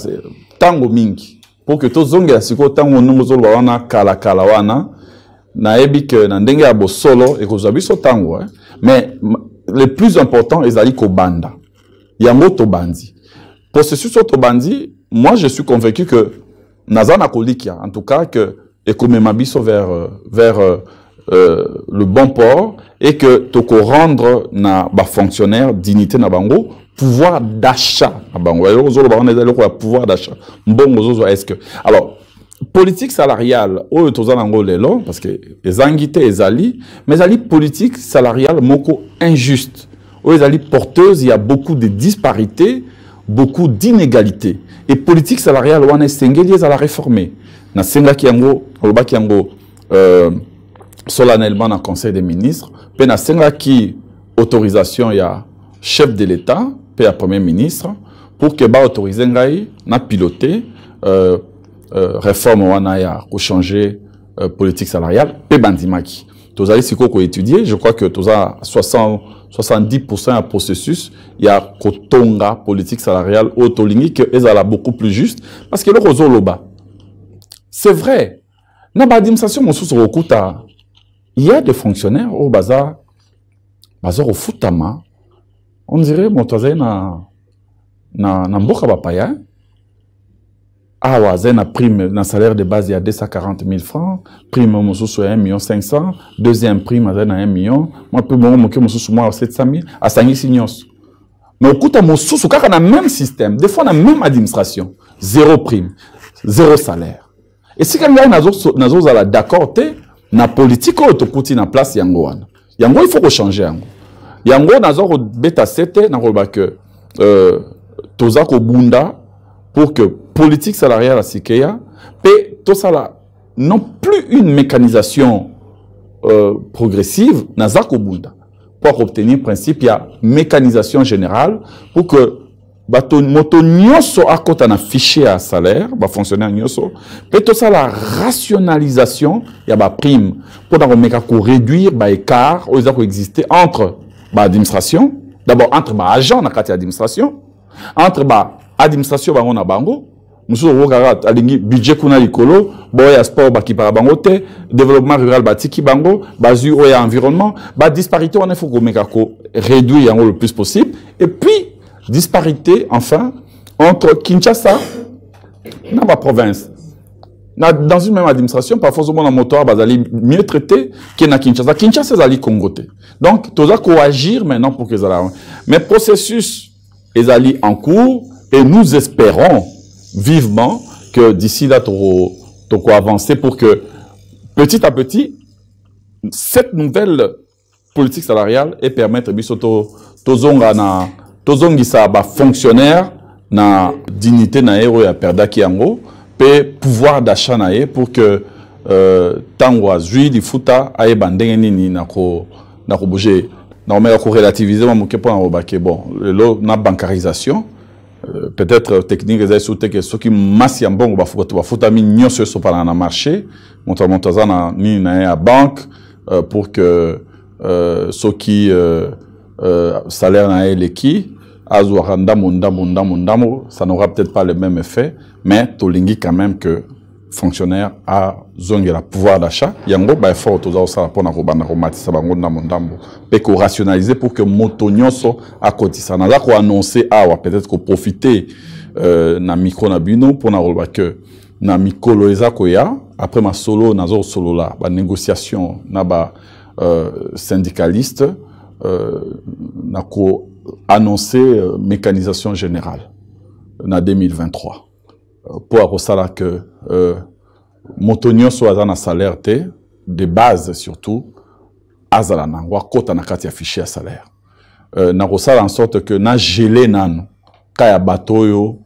Speaker 2: tango mingi pour que to zonge yasiko tango nomozolo wana kala wana na ebike na ndenge ya bosolo et que biso tango mais le plus important ezali ko banda yango to bandi processus to bandi moi je suis convaincu que nazana kolikia en tout cas que ekomema biso vers le bon port et que toko rendre na ba fonctionnaire dignité na bango pouvoir d'achat na bango pouvoir d'achat mbongo zozo est-ce que alors politique salariale o tozana ngo lelo parce que ezangite ezali mais ezali politique salariale moko injuste o ezali porteuse il y a beaucoup de disparités beaucoup d'inégalités et politique salariale wana sengeli ezala réformer na senga kiango olobaki yango solennellement dans le Conseil des ministres, puis na senga qui autorisation ya chef de l'État, puis à Premier ministre, pour que ba autoriser ngai na piloter réforme wana ya pour changer politique salariale, puis bandimaki. Tous allez siko ko étudier, je crois que tous a 70% un processus, il y a kotonga politique salariale autolingi que ezala beaucoup plus juste parce que le rozo loba. C'est vrai. Na ba administration mon sous rokuta. Il y a des fonctionnaires au bazar au futama. On dirait mon toisé na mboka bapaya. Ah ouais, na prime na salaire de base il y a 240 000 francs, prime mon sous 1 500 000, deuxième prime à 1 million, moi peu mon sous moi 700 000 à 5 signos. Mais au coup mon sous kaka na même système, des fois na même administration, zéro prime, zéro salaire. Et si quand nazo ala d'accord té na politique au tokuti na place yango wana. Yango il faut ko changer yango. Yango nazo ko beta sete na ko ba que toza ko bunda pour que politique salariale à Sikeya et tout ça là non plus une mécanisation progressive naza ko bunda pour obtenir principe il y a mécanisation générale pour que bato moto nyoso akota na fichier à salaire ba fonctionnaire nyoso pe tout ça la rationalisation ya ba prime pour dans meka ko réduire ba écart aux ko exister entre ba administration d'abord entre ba agent na kati administration entre ba administration bango na bango muso wokara alingi budget kuna likolo boya sport ba ki para bango te développement rural ba tiki bango bazu oya environnement ba disparité on il faut ko meka ko réduire yango le plus possible et puis disparité, enfin, entre Kinshasa et la province. Dans une même administration, parfois, on a moteur mieux traité que na Kinshasa. Kinshasa, c'est Congo. Donc, tu dois agir maintenant pour que ça. Mais processus est en cours et nous espérons vivement que d'ici là, tu vas avancer pour que petit à petit, cette nouvelle politique salariale et permettre de tozongisa ba fonctionnaire na dignité na héros ya perdaki yango pe pouvoir d'achat na ye pour que tango azui di futa aye bandenge nini na ko bouger na on ko relativiser mo ke po na obake bon le na bancarisation peut-être technique les sauté que ceux qui massent en bon va foutre mis nyonso so par na marché montaza na ni na banque pour que ceux qui salaire na eleki azwa ndamo ça n'aura peut-être pas le même effet mais tolingi quand même que fonctionnaire a zongela pouvoir d'achat yango ba effort toza ça pour na robana romatisa bango ndambo pe ko rationaliser pour que moto nyonso a kotisa na za ko annoncer awa peut-être ko profiter na micro na bino pour na roba que na mikolo ezako ya après ma solo nazo solo la ba négociation na ba syndicaliste na ko annoncer mécanisation générale na 2023 pour ça là que motonio soit dans un salaire de base surtout azala nangwa kota na kati ya fichier salaire na rosala en sorte que na gelé nano kaya batoyo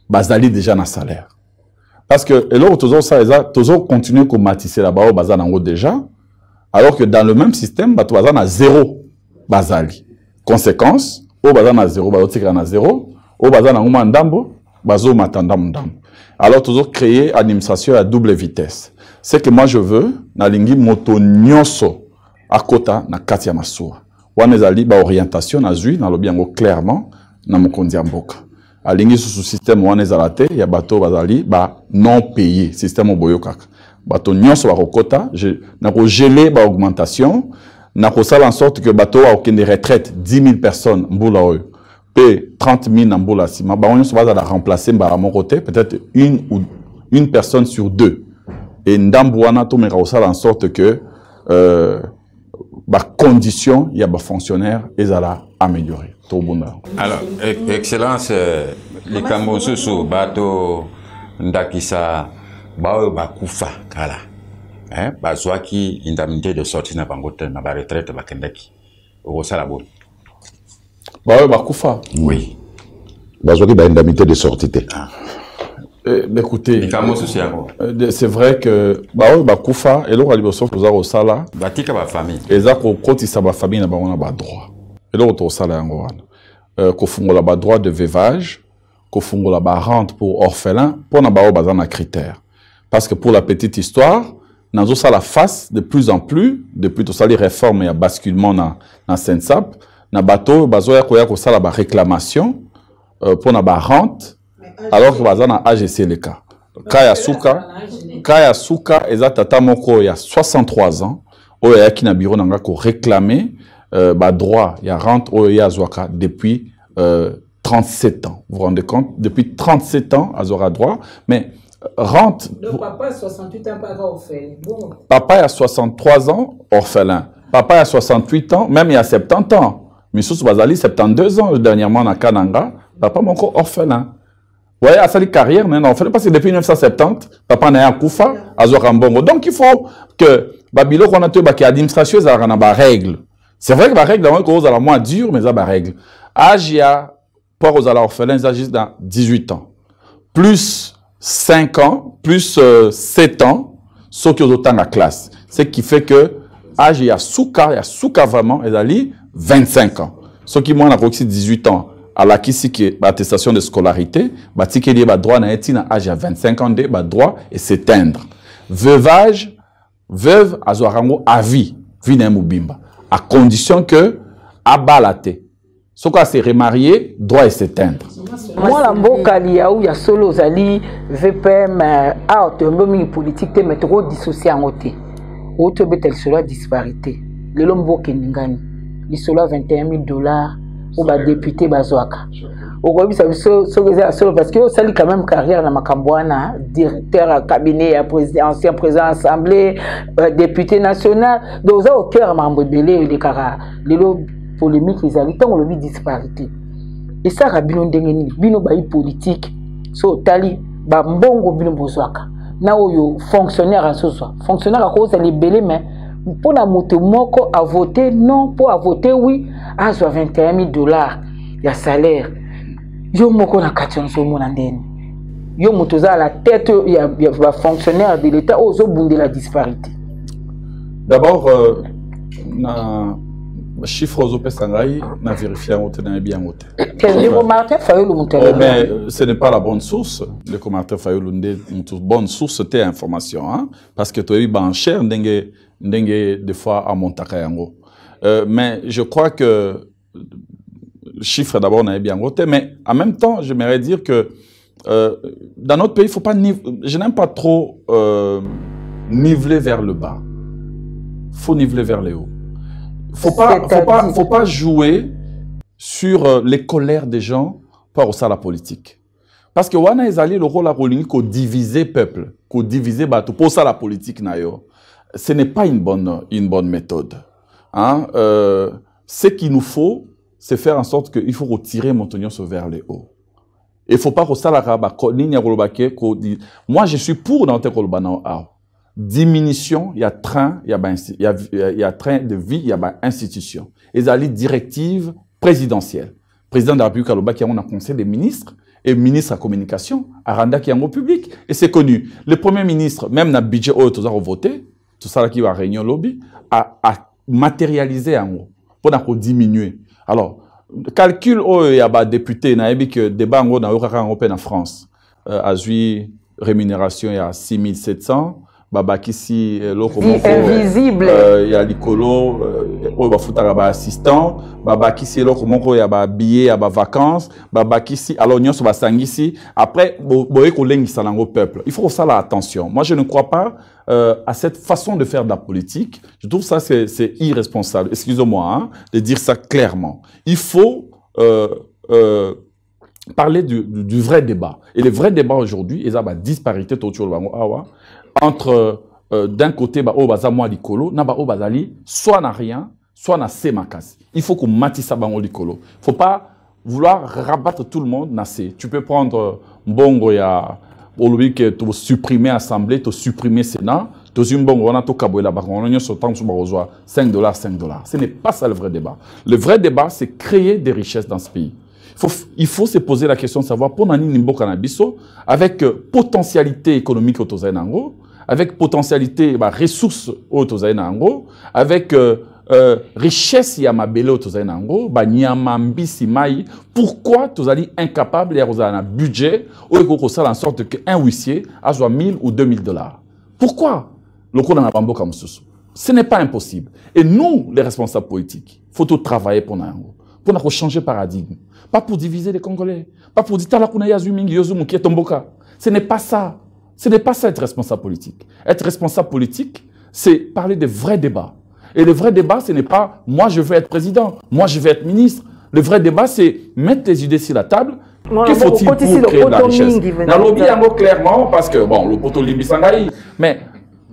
Speaker 2: bazali déjà na salaire parce que alors toujours ça toujours continuer comme matisser là bas bazana ngo déjà alors que dans le même système bato bazana zéro bazali conséquence au bazana zéro bazotika na zéro au bazana nguma ndambo bazo matanda ndambo. Alors, toujours créer administration à double vitesse. Ce que moi je veux, na lingi moto nyonso à kota na katia masua. Wanezali ba orientation na zui na lobiango clairement na mokondi mboka. A lingi sous système wanezalate ya bato bazali ba non payé système boyokaka. Bato nyonso ba kota, na ko geler ba augmentation, na ko sala en sorte que bato a aucune retraite 10 000 personnes mbula oyo. P 30 000 nambola sima ba on se va à remplacer à mon côté peut-être une personne sur deux et ndambuana to mera osala en sorte que ba condition ya ba fonctionnaire ezala améliorer to bunda.
Speaker 5: Alors excellence les kamosusu bato ndakisa ba kufa kala hein bazwaki indemnité de sortie na bangote na ba retraite ba kendaki osala bon.
Speaker 2: Bah bakufa.
Speaker 5: Oui.
Speaker 4: Bazwaki ba indemnité de sortie.
Speaker 2: Écoutez,
Speaker 5: c'est
Speaker 2: vrai que bakufa et là liboso toza ko sala
Speaker 5: batika ba famille.
Speaker 2: Eza ko kotisa ba famille na bango ba droit. Et là to sala yango wana. Ko fungola ba droit de veuvage, ko fungola ba rente pour orphelin pour na ba bazana critères. Parce que pour la petite histoire, nazo sala face de plus en plus depuis to sali réforme et basculement na Sensap. Na bateau bazoya koya ko sala ba réclamation pour na ba rente alors que bazana AGC le cas. Kaya Suka eza tata moko ya 63 ans oya ki na bureau nanga ko réclamer ba droit ya rente oya zwaka depuis 37 ans. Vous vous rendez compte depuis 37 ans azora droit mais rente
Speaker 3: papa a 68 ans pas orphelin. Bon.
Speaker 2: Papa a 63 ans orphelin. Papa a 68 ans même il y a 70 ans. Misusu bazali 72 ans dernièrement na Kananga, papa moko orphelin. Ouais, a sali carrière mais non, parce que depuis 1970, papa na kufa azwa mbongo. Donc il faut que babilo qu'on a te ba ki administration za na ba règle. C'est vrai que ba règle on cause la moins dur mais ça ba règle. Âge ya pour aux orphelins ça juste dans 18 ans. Plus 5 ans, plus 7 ans, ceux qui ont autant la classe. Ce qui fait que âge ya souka vraiment ezali 25 ans. Ceux qui ont 18 ans, à la qui attestation de scolarité, qui ont droit à âge à 25 ans, droit et s'éteindre. Veuvage, veuve, à vie, à condition que, à balaté. Ce qui s'est remarié, droit et s'éteindre.
Speaker 3: Moi, la mboka liya ou ya solo zali VPM a autonomie politique te mettre dissocié en côté. Autre betel solo disparité. Le lombo keningani. Il solo $21,000 ou ba député bazwaka. Au gobi ça solo parce que ça li quand même carrière na makambwana directeur cabinet ancien président assemblée député national donc ça au cœur mambo belé les kara les polémique les alliés on le disparité et ça rabino ndengeni bino ba politique so tali ba mbongo bino bozwaka na oyo fonctionnaire à ce soir fonctionnaire à cause les belé mais pour la moto moko a voté non pour a voté oui à soit $21,000 ya salaire yo moko na kation so mona ndeni yo moto za la tête ya fonctionnaire de l'état ozo bunde la disparité
Speaker 2: d'abord chiffre aux OPSangaï, n'a vérifié en haute, n'a bien haute. Mais ce n'est pas la bonne source. Le commentaire Fayou une bonne source, c'était information. Hein? Parce que tu as eu en cher, des fois à Montakayango. Mais je crois que le chiffre d'abord n'a bien haute. Mais en même temps, j'aimerais dire que dans notre pays, faut pas je n'aime pas trop niveler vers le bas. Faut niveler vers le haut. Faut pas jouer sur les colères des gens par au la politique. Parce que wana ezali le rôle à Rolingi qu'on diviser peuple, qu'on diviser bateau pour ça la politique nayo. Ce n'est pas une bonne méthode. Hein? Ce qu'il nous faut, c'est faire en sorte qu'il faut retirer Montagnon vers le haut. Il faut pas que ça la moi je suis pour dans tes diminution, il y a train, il y a train de vie, il y a institution. Et ça directive présidentielle. Président de la République Kaloba qui a un conseil des ministres et ministre à communication, Aranda qui est en public. Et c'est connu. Le premier ministre, même dans le budget où tout ça voté, tout ça qui va réunion lobby, a matérialisé en haut pour diminuer. Alors, calcul où il y a des députés, il y a que débat en France, a eu rémunération il y a 6700. Babakisi
Speaker 3: invisible
Speaker 2: il y a l'icolo il y a assistant babakisi il y a billet il y a vacances babakisi alors nous sommes sangisi après boye kolengi salango peuple il faut ça la attention. Moi je ne crois pas à cette façon de faire de la politique. Je trouve ça c'est irresponsable, excusez-moi hein, de dire ça clairement. Il faut parler du vrai débat. Et le vrai débat aujourd'hui, il y a une disparité entre d'un côté, soit n'a rien, soit n'a semakasi. Il faut qu'on matisse ça dans l'icolo. Il ne faut pas vouloir rabattre tout le monde. Tu peux prendre Bongo, il y a que tu supprimer l'Assemblée, tu supprimer le Sénat. Tu as bon, on a tout caboué là-bas. On a $5, $5. Ce n'est pas ça le vrai débat. Le vrai débat, c'est créer des richesses dans ce pays. Il faut se poser la question de savoir pour nani nimbo canabiso avec potentialité économique au avec potentialité ressources au avec richesse yamabele au mai. Pourquoi tu es incapable de faire un budget ou de en sorte qu'un huissier a soit $1000 ou $2000? Pourquoi le coup n'a pas comme ce n'est pas impossible. Et nous, les responsables politiques, il faut tout travailler pour changer de paradigme. Pas pour diviser les Congolais. Pas pour dire ce n'est pas ça. Ce n'est pas ça être responsable politique. Être responsable politique, c'est parler de vrais débats. Et le vrai débat, ce n'est pas moi je veux être président, moi je veux être ministre. Le vrai débat, c'est mettre les idées sur la table. Que faut-il pour créer de la richesse? Dans le lobby, clairement, parce que bon, le poteau limbi sangaï, mais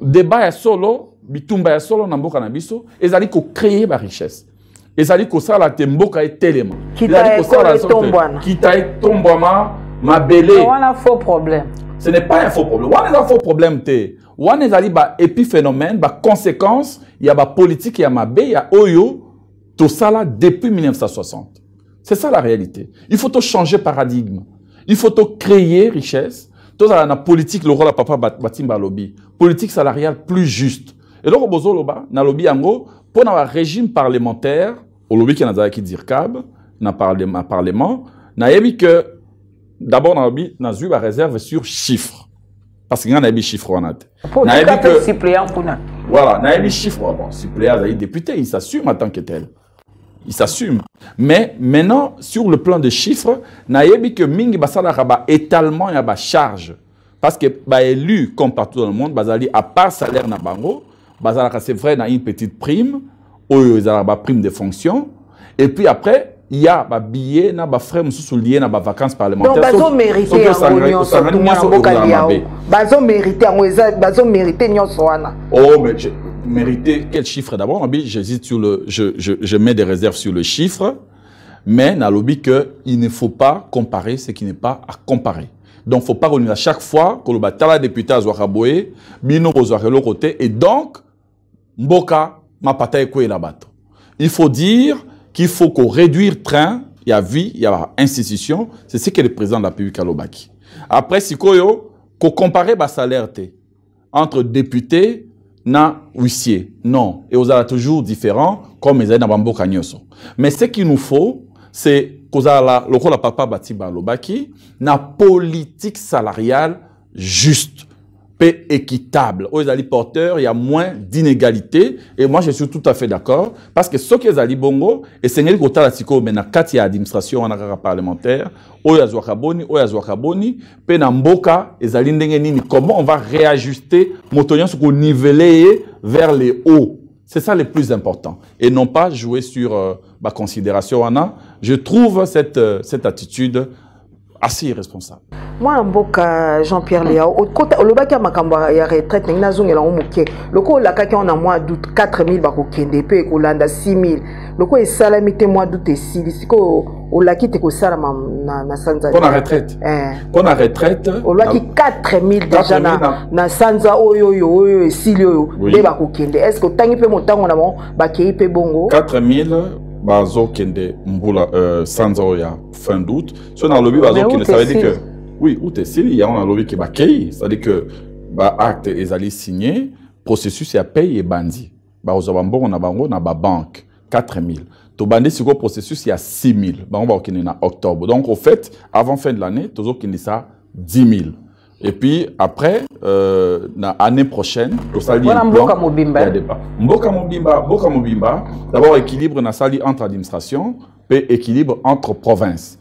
Speaker 2: débat est solo, bitumba est solo, nambo canabiso, et ça dit qu'on crée la richesse. Et ça dit que ça, la temboka est tellement.
Speaker 3: Qui t'a
Speaker 2: tombouama, ma belle.
Speaker 3: On a un faux problème.
Speaker 2: Ce n'est pas un faux problème. On a un faux problème. On a un épiphénomène, une conséquence, il y a une politique, il y a une il y a Oyo, tout ça là depuis 1960. C'est ça la réalité. Il faut changer de paradigme. Il faut créer richesse. Tout ça, la politique, le rôle de papa Batimba lobby. Politique salariale plus juste. Et là, on a un lobby pour un régime parlementaire. Au lobby qui a qui dire cab, na parlement, na yebi que d'abord na lobby na eu la réserve sur chiffres parce qu'il y a un chiffre on a.
Speaker 3: Na yebi que suppléant kuna.
Speaker 2: Voilà, na yebi chiffre bon, suppléant les députés, il s'assume en tant que tel. Il s'assume. Mais maintenant sur le plan des chiffres, na yebi que mingi basala raba étalement ya ba charge parce que ba élu comme partout dans le monde, basali à part salaire na bango, basala c'est vrai na une petite prime. Ils ont une prime de fonction. Et puis après, il y a des billets, des frais liés à des vacances parlementaires.
Speaker 3: Donc, ils ont mérité
Speaker 2: Oh, mais mérité quel chiffre d'abord? J'hésite sur le. Je mets des réserves sur le chiffre. Mais dans le lobby qu'il ne faut pas comparer ce qui n'est pas à comparer. Donc, il ne faut pas revenir à chaque fois que le bataille député a Zouaraboé, Bino Bozouarelo côté. Et donc, Mboka. Il faut dire qu'il faut qu'on réduise le train, il y a vie, il y a institution, c'est ce que le président de la République Kalobaki. Après, si qu'on compare le salaire entre députés, na huissier. Non. Et aux toujours différents, comme les dans Bambo Kanyoso. Mais ce qu'il nous faut, c'est que la papa Batiba Lobaki, na politique salariale juste, paix équitable. Aux ali porteurs, il y a moins d'inégalités. Et moi, je suis tout à fait d'accord. Parce que ce qui est ali bongo, et c'est une kota la tiko, mais na kati administration, en a parlementaire, Oyazwakaboni, Penamboka, et Zalindengenini. Comment on va réajuster Motoyon ce qu'on niveler vers les hauts? C'est ça le plus important. Et non pas jouer sur ma considération, Anna. Je trouve cette attitude assez irresponsable.
Speaker 3: Moi, Mboka Jean-Pierre Léa, au côté, le bac à Makamba, il y a retraite, il y a le coup, la caca, on a moins d'août 4 000 bakokende, puis on a 6 000. Le coup, est salamité mois d'août et 6 000. On l'a quitté au salam na Sanza.
Speaker 2: Pour la retraite. Pour la retraite.
Speaker 3: On l'a quitté 4 000 déjà na Sanza, oyo, et 6 000, de bakokende. Est-ce que tant qu'il peut monter, on a bon, bakei pe bongo?
Speaker 2: 4 000. Bazo kende mbula Sanza oya fin d'août. Si on a lobby bazo kende, ça veut dire que oui, ou t'es il y a un lobby qui est bakei, ça veut dire que ba acte est allé signer, processus est payé et bandi. Ba ozabambo on a bango na ba banque 4 000. To bandi sur le processus il y a 6 000. Ba on va kende na octobre. Donc au fait, avant fin de l'année, tozo kende ça 10 000. Et puis après, l'année prochaine, Mboka Mobimba, d'abord équilibre na sali entre administration, puis équilibre entre provinces,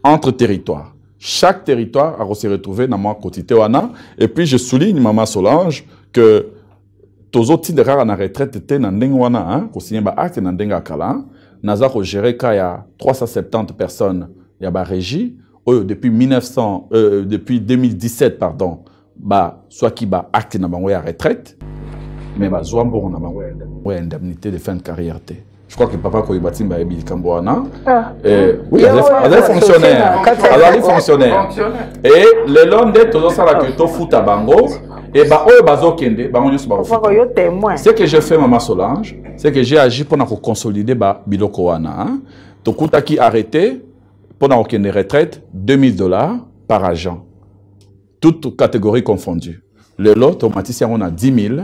Speaker 2: entre territoires. Chaque territoire a se retrouvé dans mon quotidien. Et puis je souligne, Maman Solange, que tous autres titres de rare en retraite étaient dans Ndengwana, qu'on signe ba acte dans Ndengakala, Nazar au géré quand il y a 370 personnes, il y a ba régie. Depuis 2017, pardon, soit qui ba acte na bango ya retraite, mais soit bon na bango ya indemnité de fin de carrière. Je crois que papa Koibati m'a ébi Kamboana. Oui, elle est fonctionnaire. Elle est fonctionnaire. Et le long de tout ça là que to fout à bango et bazo kende, bango nyos ba. Ce que j'ai fait Maman Solange, c'est que j'ai agi pour consolider ba biloko wana. To kuta qui arrêté pour aucune retraite, $2 000 par agent. Toutes catégories confondues. Le lot, automaticien, on a 10 000.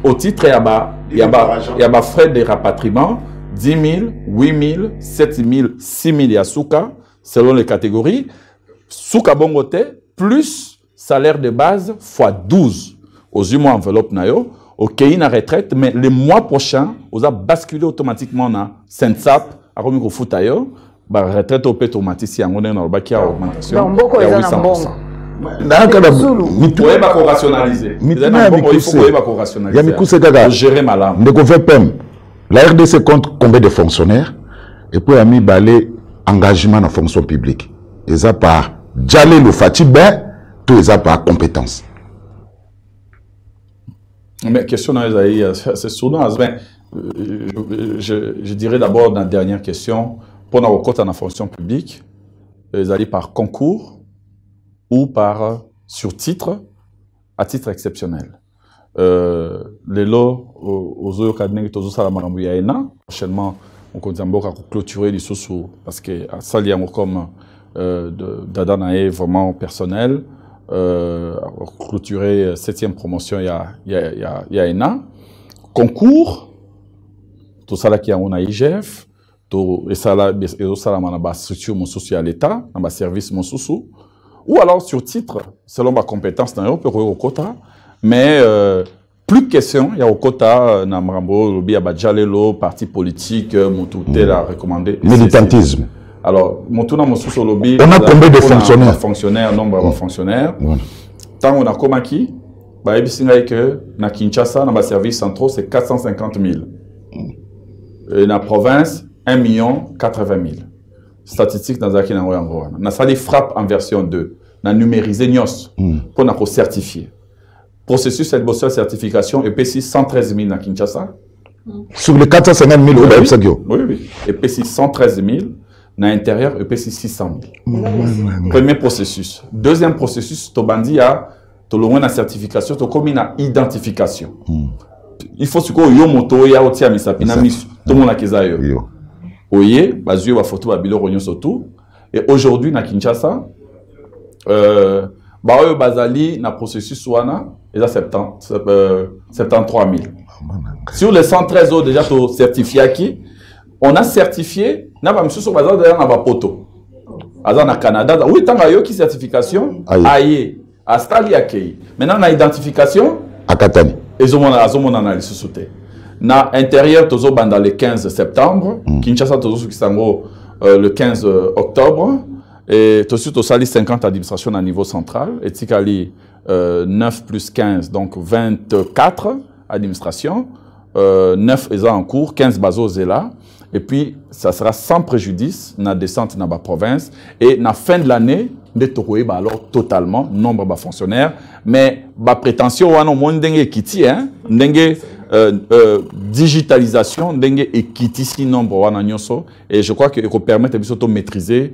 Speaker 2: Au titre, il y a frais de rapatriement, 10 000, 8 000, 7 000, 6 000 yasuka, selon les catégories. Souka bongote, plus salaire de base, fois 12. Aux humains enveloppe nayo, au pays na retraite, mais le mois prochain, on a basculé automatiquement na Sensap, à Romiko Futayo. La retraite au automatique, on a augmentation.
Speaker 3: Donc, beaucoup de gens
Speaker 2: il faut rationaliser. Il faut gérer mal.
Speaker 4: La RDC compte combien de fonctionnaires et puis a mis balai engagement en fonction publique. Et ça par Djalé le Fatibé, tout ça par compétence.
Speaker 2: Mais question c'est souvent, je dirais d'abord dans la dernière question. Pour nos côtés en fonction publique, ils allaient par concours ou par sur-titre à titre exceptionnel. Les lots aux Oyokadne, aux Salamarambouyaena, prochainement, on continue à clôturer les sous parce que ça, il y a comme d'Adanae vraiment personnel, clôturer 7e promotion, il y a ENA. Concours, tout ça là qui a on a IGF. Et ça là ma structure mon social à l'État, dans ma service mon sous ou alors sur titre selon ma compétence dans peut au quota mais plus de questions il y a au quota na Mrambo lobby à Badjalelo parti politique mon tout tel a recommandé
Speaker 4: militantisme.
Speaker 2: Alors mon tout dans mon sous lobby
Speaker 4: on a combien de
Speaker 2: fonctionnaires nombre de fonctionnaires tant on a comme qui bah ebisinga que na Kinshasa dans ma service centraux c'est 450 000 et na province 1 080 000. Statistiques dans la Kinangoyangoana. Nous avons frappe en version 2. Nous avons numérisé NIOS pour nous certifier. Processus de certification EPC 113 000 à Kinshasa.
Speaker 4: Sur les 450 000 euros,
Speaker 2: oui. EPC 113 000. Dans l'intérieur, EPC 600 000. Premier processus. Deuxième processus, Tobandi a la certification, comme une identification. Il faut que yo moto ya otia misapina misu. Tout le monde a kizayo. Oye, bazio ba photo ba bilo ronyo surtout. Et aujourd'hui na Kinshasa, Baoyo Bazali, na processus wana, ils ont 73 000. Sur les 113 autres déjà certifiés qui, on a certifié, n'a pas monsieur sur bazar d'ailleurs na poto. Azan na Canada, oui tant ayo qui certification, aïe, à Stali akei. Maintenant na identification,
Speaker 4: à Katani.
Speaker 2: Ils ont analyse sous-souté. Na intérieur tozo banda le 15 septembre, Kinshasa tozo qui sango le 15 octobre. Et tout de suite, au 50 administrations à niveau central, et Tikali 9 plus 15, donc 24 administrations, 9 est en cours, 15 bases est là, et puis ça sera sans préjudice, na descente dans la province, et na fin de l'année, nous avons alors totalement nombre de fonctionnaires, mais la prétention, on a moins d'engue kiti, hein, digitalisation, d'engue kiti si nombre wana nyoso, et je crois que ça permet de maîtriser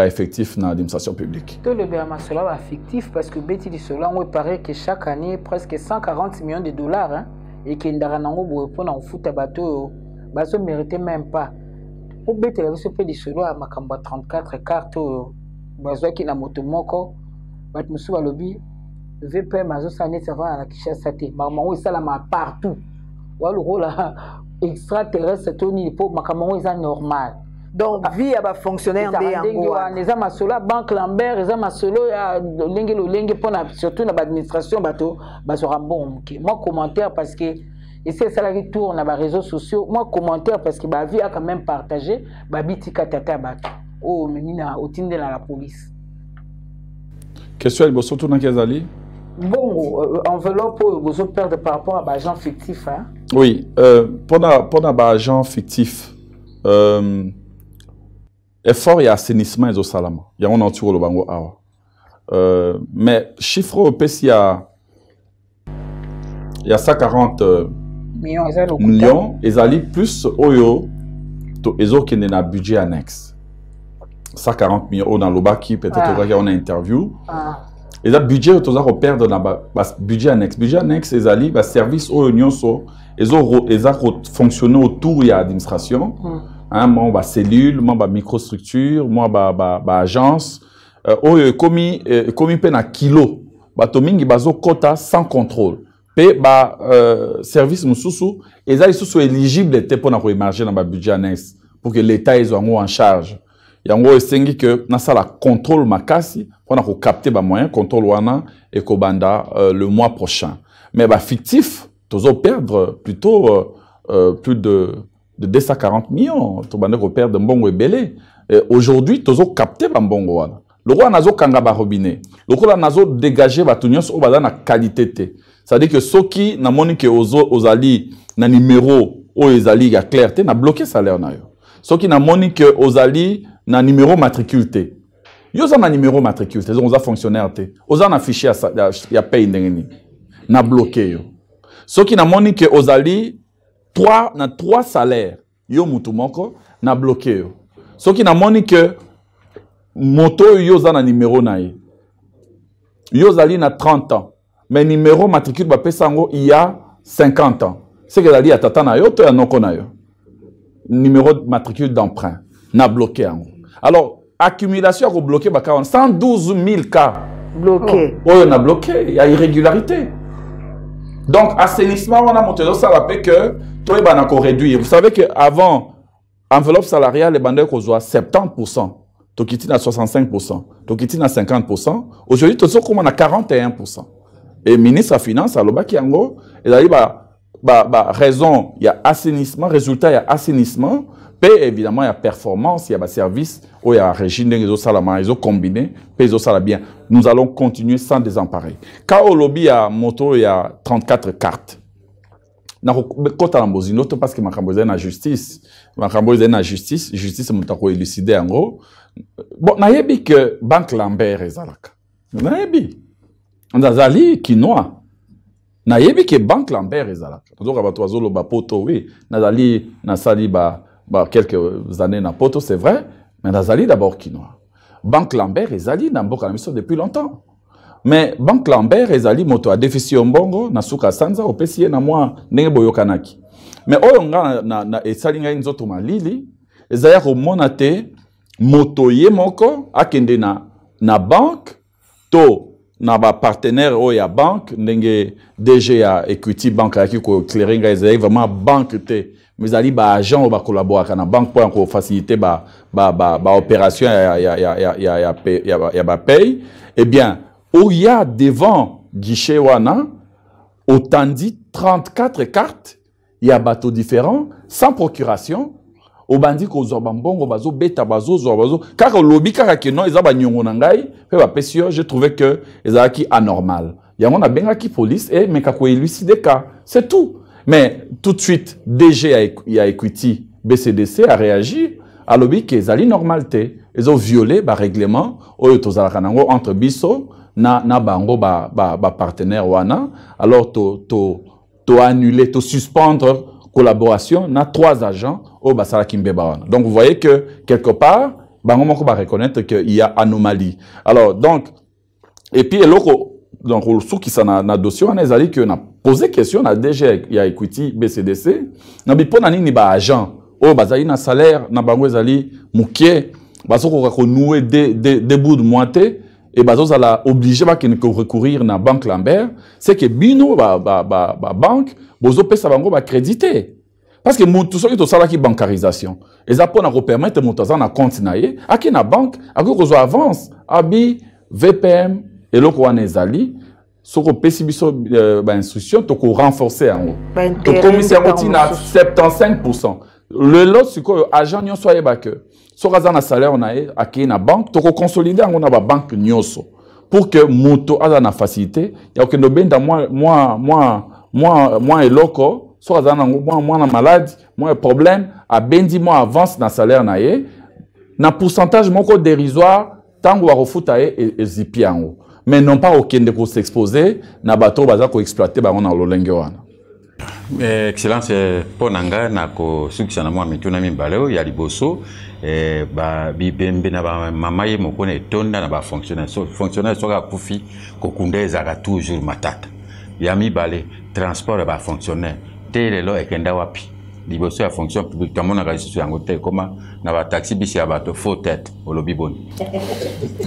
Speaker 2: effectif dans l'administration publique.
Speaker 3: Tout le Béamasola est fictif parce que Betty Dissola, on paraît que chaque année, presque 140 millions de dollars, hein, et qu'il y a un pour en foot à bateau, ne méritait même pas. Au Betty Dissola, ma camba 34 cartes. Bazo qui na moto moko bat musu alobi VPM azo sané ça va à la Kinshasa té mamango isala ma partout walo rola extraterrestre toni po makamngo isa normal
Speaker 1: donc vie à ba fonctionnaire ndé yango
Speaker 3: les amasola banque Lambert les amasolo ya lenge pona surtout na administration bato bazora bon moi commentaire parce que et c'est ça qui tourne na ba réseaux sociaux moi commentaire parce que ba vie a quand même partagé ba bitika tata bato. Oh, menina, au team de la police.
Speaker 2: Question, il surtout dans quels
Speaker 3: Bon, enveloppe, vous perdre par rapport à l'agent fictif. Hein?
Speaker 2: Oui, pour l'agent fictif, effort et assainissement et au salama. Il y a un entour le bango awa. Mais chiffre au PC, il y a 140 millions, et ça plus oyo, et autres qui ont un budget annexe. 140 millions dans le bas qui peut-être qu'il y a une interview. Et le budget, on va perdre dans le budget annexe. Budget annexe, c'est le service aux unions, ils ont fonctionné autour de l'administration. Moi, ma cellule, moi, ma microstructure, moi, ma agence. Comme peine à kilo, batoming bazo quota sans contrôle. Pe service mususu, ils sont éligibles pour émerger dans le budget annexe pour que l'État soit en charge. Yango esengi que na sala contrôle makasi pour na capter ba moyen contrôle wana et kobanda le mois prochain. Mais ba fictif tozo perdre plutôt plus de 240 millions to banda ko perdre mbongo ebele. Aujourd'hui tozo capter ba mbongo wana. Le roi nazo kanga ba robinet. Le roi nazo dégager ba tunions au bada na qualité té. C'est-à-dire que soki na moni que ozali na numéro o ezali ya clarté na bloqué salaire na yo. Soki na moni que ozali na numéro matriculé. Yo za na numéro matriculé, on a fonctionnaire té. Oza na fichier ya paye ndengeni. Na bloqué yo. Soki na moni que ozali 3 salaires. Yo mutu moko na bloqué yo. Soki na moni que moto yo za na numéro na ye. Yo zali na 30 ans. Mais numéro matricule ba pesango il y a 50 ans. C'est que zali atata na yo to ya noko na yo. Numéro de matricule d'emprunt na bloqué en. Alors accumulation ko bloqué ba 112 000 cas
Speaker 1: bloqué.
Speaker 2: Oh, on a bloqué, il y a irrégularité. Donc assainissement on a monté ça rappelle que toi il va réduire. Vous savez que avant enveloppe salariale les bandeurs qu'on soit 70%, Tokiti à 65%, Tokiti à 50%, aujourd'hui tout ça comme on a 41%. Et ministre de la Finance à l'Obaki Ango, il a dit raison, il y a assainissement, résultat, il y a assainissement, puis évidemment, il y a performance, il y a service, il y a régime, il y a combiné, puis il y a bien. Nous allons continuer sans désemparer. Quand au lobby, à moto, il y a 34 cartes. Parce que ma na justice, justice, c'est élucidé en gros. Bon, na yebi que Banque Lambert est zalaka. Na yebi. Nazali kinoa. Na yebi que Banque Lambert est zalaka. Donc abato lo ba poto oui, nazali na sali ba quelques années na poto c'est vrai, mais nazali d'abord kinoa. Banque Lambert est zali na mboka na mission depuis longtemps. Mais Banque Lambert est zali moto a déficit mbongo na suka sanza opesi na moi ndenge boyokanaki. Mais oyo nga na esalinga nzoto malili ezaya ko monate moto ye moko akende na banque to na ba partenaire o ya banque ndenge DG ya Equity Bank aki ko clearing ezali vraiment banque te mais ali ba agent o ba collaborer na banque pour ko faciliter ba opération ya ba paye. Eh bien où il y a devant guichet wana autant dit 34 cartes, il y a bateaux différents sans procuration. Au bandit ko zo bambongo bazo beta bazo zo bazo car lobby car que non ezaba nyongo na ngai pe ba pesio je trouvais que ezaki anormal. Yango na benga ki police et mais ka ko élucider cas, c'est tout. Mais tout de suite DG ya Equity BCDC a réagi à lobby que ezali normalité. Ils ont violé ba règlement oyo tozalaka nango entre biso na bango ba partenaire wana alors to annuler to suspendre collaboration, on a 3 agents au Basara Kimbebawana. Donc vous voyez que quelque part, on va reconnaître qu'il y a anomalie. Alors donc, et puis donc ceux qui sont dans dossier, on a dit qu'on a posé question à DG, il y a Equity BCDC, on a dit pour nani ba agent, au Basari na salaire, na bango ezali mouké, baso ko nouer des bouts de moitié. Et bazo ala obligé ba que recourir na banque Lambert, c'est que bino banque bozo pesa bango ba créditer. Parce que tout ça qui to sala ki bancarisation. Et ça pour na permettre montaza na compte naie, aki na banque, aki ko zo avance, abi VPM et loko wana ezali, soko pesi biso ba instruction to ko renforcer en haut. To commission oti na 75%. Le lot c'est que agent nyon soyé ba que so na salaire on a aki na banque to ko consolider on a ba banque nyoso pour que moto a na facilité ya que no benda moi et loco so na moi na maladie moi problème a bendi moi avance na salaire na ye na pourcentage moko dérisoire tango wa refuta e zipi yango mais non pas aucun de ko s'exposer na bato baza ko exploiter ba on na lolenge wana.
Speaker 5: Excellence pour nanga na ko succès moi mituna mimbaleo ya liboso ba bibembe na ba mamaye mokone tonda na ba fonctionnaire soka kufi ko kundeza ka toujours matata ya mibale transport ba fonctionnaire tele lo ekenda wapi liboso ya fonction publique tamona ka isu yango te koma na ba taxi bisi ya bato faux tête au lobby boni.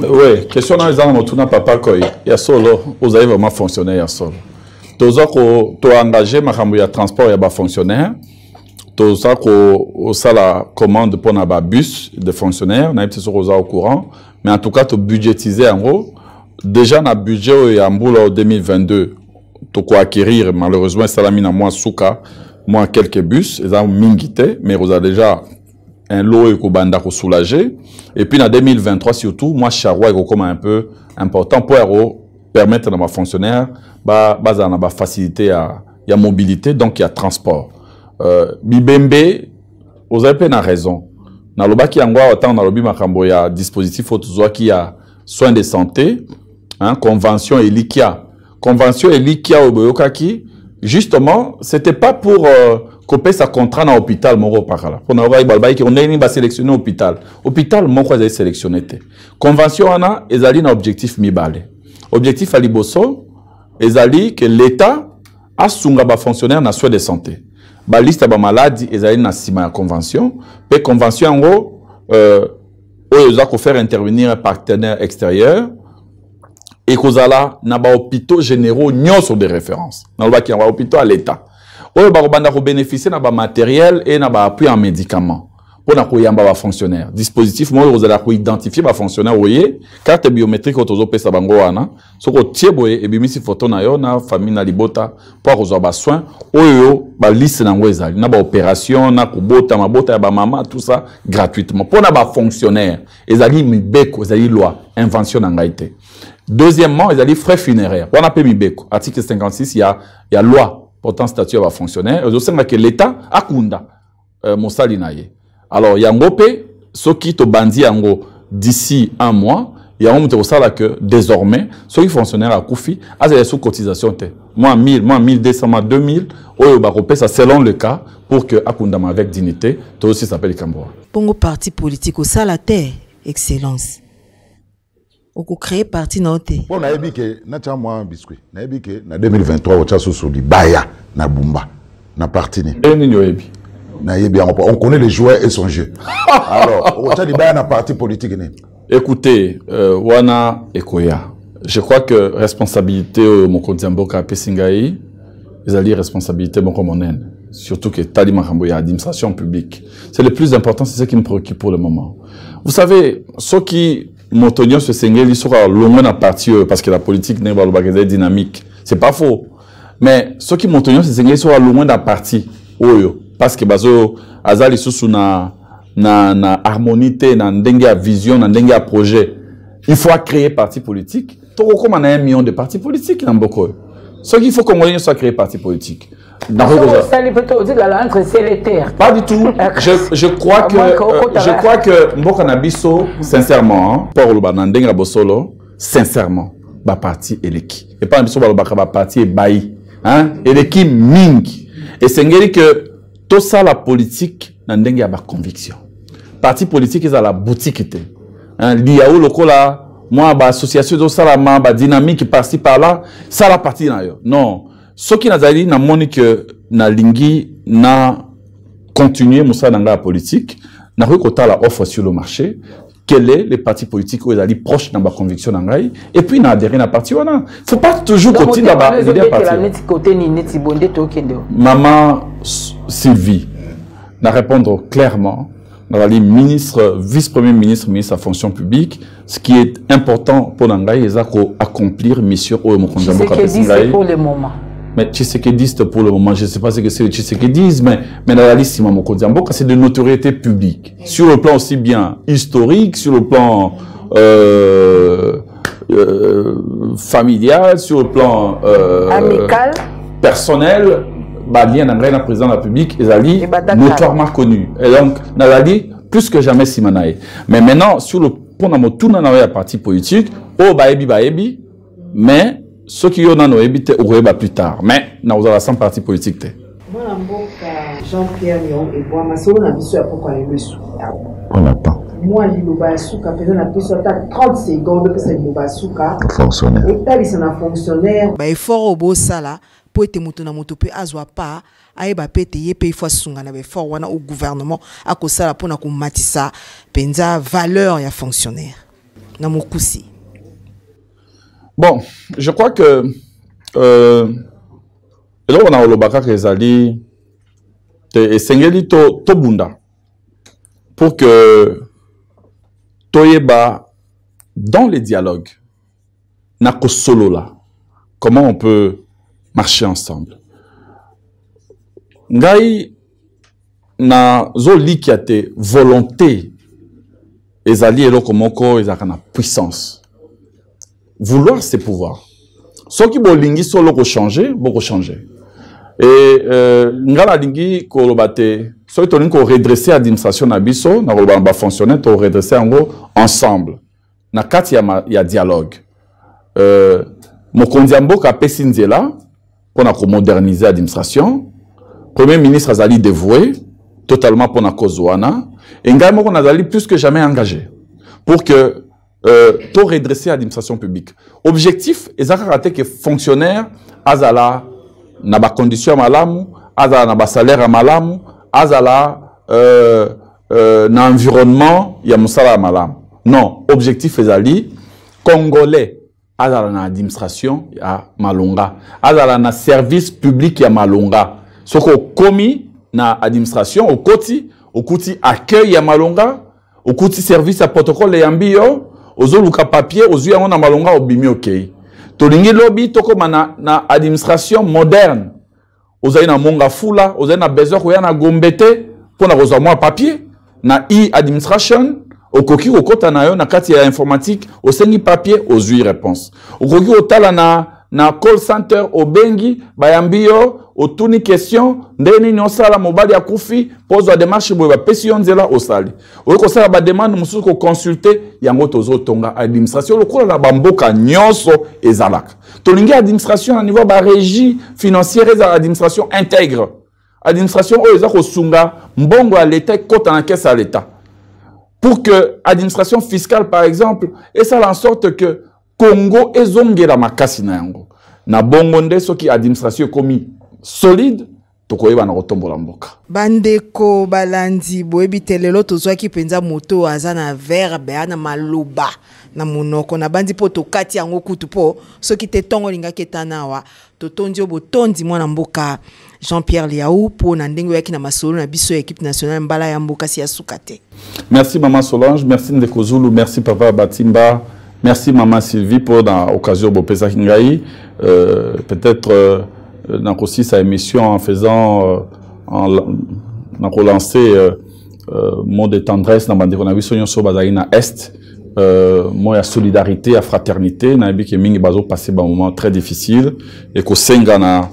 Speaker 2: Oui, question na ezana motuna papa koy ya solo vous avez vraiment fonctionnaire ya solo. Tozako to engagé makambo ya transport ya ba fonctionnaire tozako ça la commande pour na ba bus de fonctionnaires na été au courant mais en tout cas to budgétiser en gros déjà na budget ya mbula en 2022 to ko acquérir malheureusement salami na moi souka moi quelques bus ils ont mingité mais vous a déjà un lot ko banda ko soulager et puis en 2023 surtout moi charroi ko comme un peu important pour permettre à ma fonctionnaire ba na ba facilité ya mobilité donc il y a transport bibembe vous avez pas raison na lobaki angwa autant na lobi makambo ya dispositif autozoa qui a soins de santé hein convention elikia oboyokaki justement c'était pas pour couper sa contrat dans l'hôpital moko pakala pour na ba ki on est ba sélectionner hôpital moko a sélectionné té convention ana ezali na objectif mibale objectif à liboso ezali que l'état a sunga ba fonctionnaire na soins de santé ba liste ba maladie ezali na sima ya convention pe convention en gros oyo ko faire intervenir un partenaire extérieur et kozala na ba hôpitaux généraux nyonso de référence na ba ki ba hôpitaux à l'état oyo ba banda ko bénéficier na ba matériel et na ba appui en médicaments pour na ko yamba ba fonctionnaire dispositif mo kozala ko identifier ba fonctionnaire oye carte biométrique otozo pesa bango wana soko tieboye e bimisi photo na yo na famille na libota pour kozwa ba soins oyo ba liste na ngo ezali na ba opération na kubota mabota ya ba mama tout ça gratuitement pour na ba fonctionnaire ezali mibeko ezali loi invention na ngaite. Deuxièmement ezali frais funéraires on appelle mibeko article 56 il y a loi portant statut ya ba fonctionnaire ozosenga que l'état akunda mosali na ye. Alors, yangope, ce qui te bandit yango d'ici un mois, yango mte osala que désormais, ceux qui fonctionnaient à Koufi, a sous cotisation te. Moi 1000, moi 1200, moi 2000, oyo bakope ça selon le cas pour que akundama avec dignité, tout aussi s'appelle Kamboa.
Speaker 6: Pongo parti politique au salataire, excellence. Oko créer parti noté.
Speaker 4: Bon, na ebike na cha moi biscuit. Na ebike na 2023 o cha so baya na bumba na parti ni.
Speaker 2: Ebi.
Speaker 4: On connaît les joueurs et son jeu. Alors, on a dit na parti politique.
Speaker 2: Écoutez, wana ekoya. je crois que responsabilité mokonzi mboka pesingai ezali responsabilité moko monene, surtout que tali makambo ya administration publique. C'est le plus important, c'est ce qui me préoccupe pour le moment. Vous savez, ceux qui motonyo se sengeli sera loin na parti parce que la politique n'est pas le dynamique. C'est pas faux. Mais ceux qui motonyo se sengeli sera loin na parti oyo parce que bazo azali susu na harmonité, na ndenge ya vision, na ndenge ya projet. Il faut créer parti politique. Toko comme on a 1 million de partis politiques dans beaucoup. Ce qu'il faut qu'on soit créé parti politique. Pas du tout. Je crois que Mboka Nabiso, sincèrement, pour le Banandenga Bosolo, sincèrement, ba parti eleki. Et pas Nabiso ba parti bayi, hein, eleki mingi. Et c'est que tout ça la politique n'andenga ba conviction. Parti politique ils a la boutique était. Hein, liaou lokola moi ba association de salama ba dynamique par-ci par-là, ça la partie na yo. Non. Ce qui n'a dit na monique na lingi na continuer moussa dans la politique, na rekota la offre sur le marché, quel est les partis politiques où ils allaient proches dans ma conviction d'angai et puis na adhérer na parti wana. Faut pas toujours continuer dans la parti. Maman Sylvie na répondre clairement. Ministre, vice-premier ministre, ministre de la fonction publique, ce qui est important pour Nangaï, c'est accomplir mission au Mokonzambo.
Speaker 3: C'est pour le moment.
Speaker 2: Mais Tshisekedi pour le moment, je ne sais pas ce que c'est le Tshisekedi, mais dans la liste Mokonzambo, c'est de notoriété publique. Sur le plan aussi bien historique, sur le plan familial, sur le plan
Speaker 3: amical,
Speaker 2: personnel. Bien le président de la République, ils notoirement connu. Et donc, Nazali, plus que jamais Simanae. Mais maintenant, sur le point de tout le parti politique, oh, baebi, mais ceux qui ont évité, on plus tard. Mais, nous avons 100 partis politiques.
Speaker 1: Moi, Jean-Pierre Léon et moi, ma sœur, on a vu ça pourquoi il est sous.
Speaker 4: On attend.
Speaker 1: Moi, l'Iloba Souka, peut-être la personne a 30 secondes que c'est l'Iloba Souka.
Speaker 4: Fonctionnaire.
Speaker 1: Et t'as dit, c'est un fonctionnaire.
Speaker 6: Il faut au beau ça là. Pour être moto na moto pe azwa pa ayeba pete ye pe il faut sunga na be fort wana au gouvernement a ko sala pona ko matisa penza valeur ya fonctionnaire na mokusi.
Speaker 2: Bon, je crois que là on a olobaka kezali te esengeli to bunda pour que toyeba dans les dialogues na ko solo là comment on peut marcher ensemble. Ngai na zoli qui a été volonté ezali eloko moko ezaka na puissance. Vouloir c'est pouvoir. Ce qui bolingi solo ko changer, boko changer. Et ngala lingi ko lobate, so to lingi ko redresser administration na biso, na ko ba fonctionner to redresser ngo ensemble. Na kati ya dialogue. Mokonzi mboka pesi nzela pour moderniser l'administration. Premier ministre Azali dévoué, totalement pour la cause wana. Et Ngaïmoko Azali plus que jamais engagé pour que pour redresser l'administration publique. Objectif, ils ont que fonctionnaire Azala n'a pas condition malamu, Azala n'a pas salaire malamu, Azala n'a environnement ya musala malamu. Non, objectif Azali congolais. Azala na administration ya malonga, azala na service public ya malonga. Soko komi na administration okuti accueil ya malonga, okuti service ya protocole ya mbio, ozoluka papier, ozu yango na malonga obimi okay. Tolingi lobby tokoma na administration moderne. Ozali na monga fula, ozali na besoin koya na gombete pona kozwa mwa papier na e-administration. Okoki okota na yo na kati ya informatique, osengi papier, ozui réponse. Okoki otala na call center obengi, bayambio, otuni question, ndeni nyosala mobali ya kufi, pose wa démarche boye ba pesi yonzela osali. Okoki osala ba demande mususu ko consulter, yango tozo tonga administration lokola na bamboka nyonso ezalaka. Tolingi administration à niveau ba régie financière et administration intègre. Administration oyo eza ko sunga mbongo ya l'état kota na caisse à l'état. Pour que l'administration fiscale, par exemple, et ça en sorte que Congo est zongé la makasi na yango. Na bongonde so ki administration komi solide, toko eba na kotombola mboka.
Speaker 6: Bandeko balandi boyebi telelo tozwa ki penza moto azana verbe ana maloba na monoko na bandi po to kati yango kutu po soki te tongo linga ketana wa to tondi obotondi mwana mboka Jean-Pierre Liaou po na ndenge yaki na masolo na biso équipe nationale mbala ya mboka si asukate. Merci
Speaker 2: maman Solange, merci Ndeko Zulu, merci papa Batimba, merci maman Sylvie pour dans occasion bopesa kingai peut-être dans aussi sa émission en faisant en relancer mot de tendresse dans bande na biso nyonso bazali na est mot ya solidarité ya fraternité na bi ke mingi bazo passer ba moment très difficile et ko senga na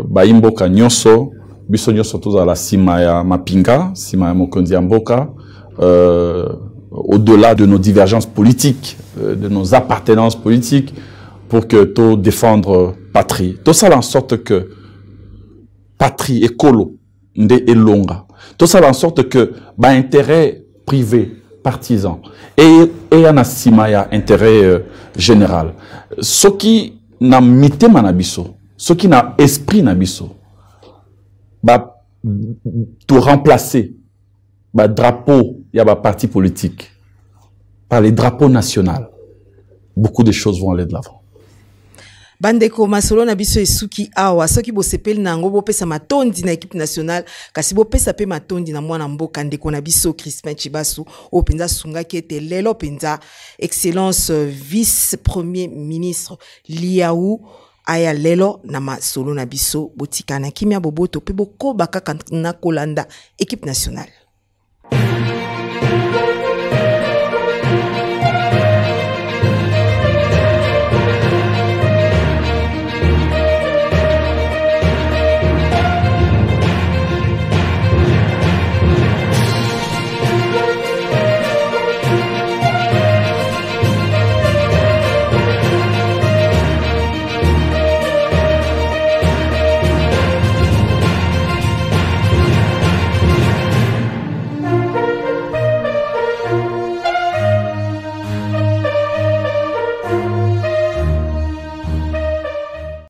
Speaker 2: ba imboka nyonso biso nyonso toza la sima ya mapinga sima ya mokonzi ya mboka au-delà de nos divergences politiques de nos appartenances politiques pour que to défendre patrie tout ça en sorte que patrie écolo nde elonga tout ça en sorte que ba intérêt privé partisan et en asima ya intérêt général ce qui na mité manabiso ce qui na esprit nabiso ba tout remplacer ba drapeau ya ba parti politique par les drapeaux nationaux beaucoup de choses vont aller de l'avant.
Speaker 6: Bandeko masolo na biso esuki awa soki bo sepeli na ngo bo pesa matondi na équipe nationale kasi bo pesa pe matondi na mwana mboka ndeko na biso Crispin Chibasu o penza sunga kete lelo penza excellence vice premier ministre Liaou aya lelo na masolo na biso botika na kimia boboto pe boko baka na kolanda équipe nationale.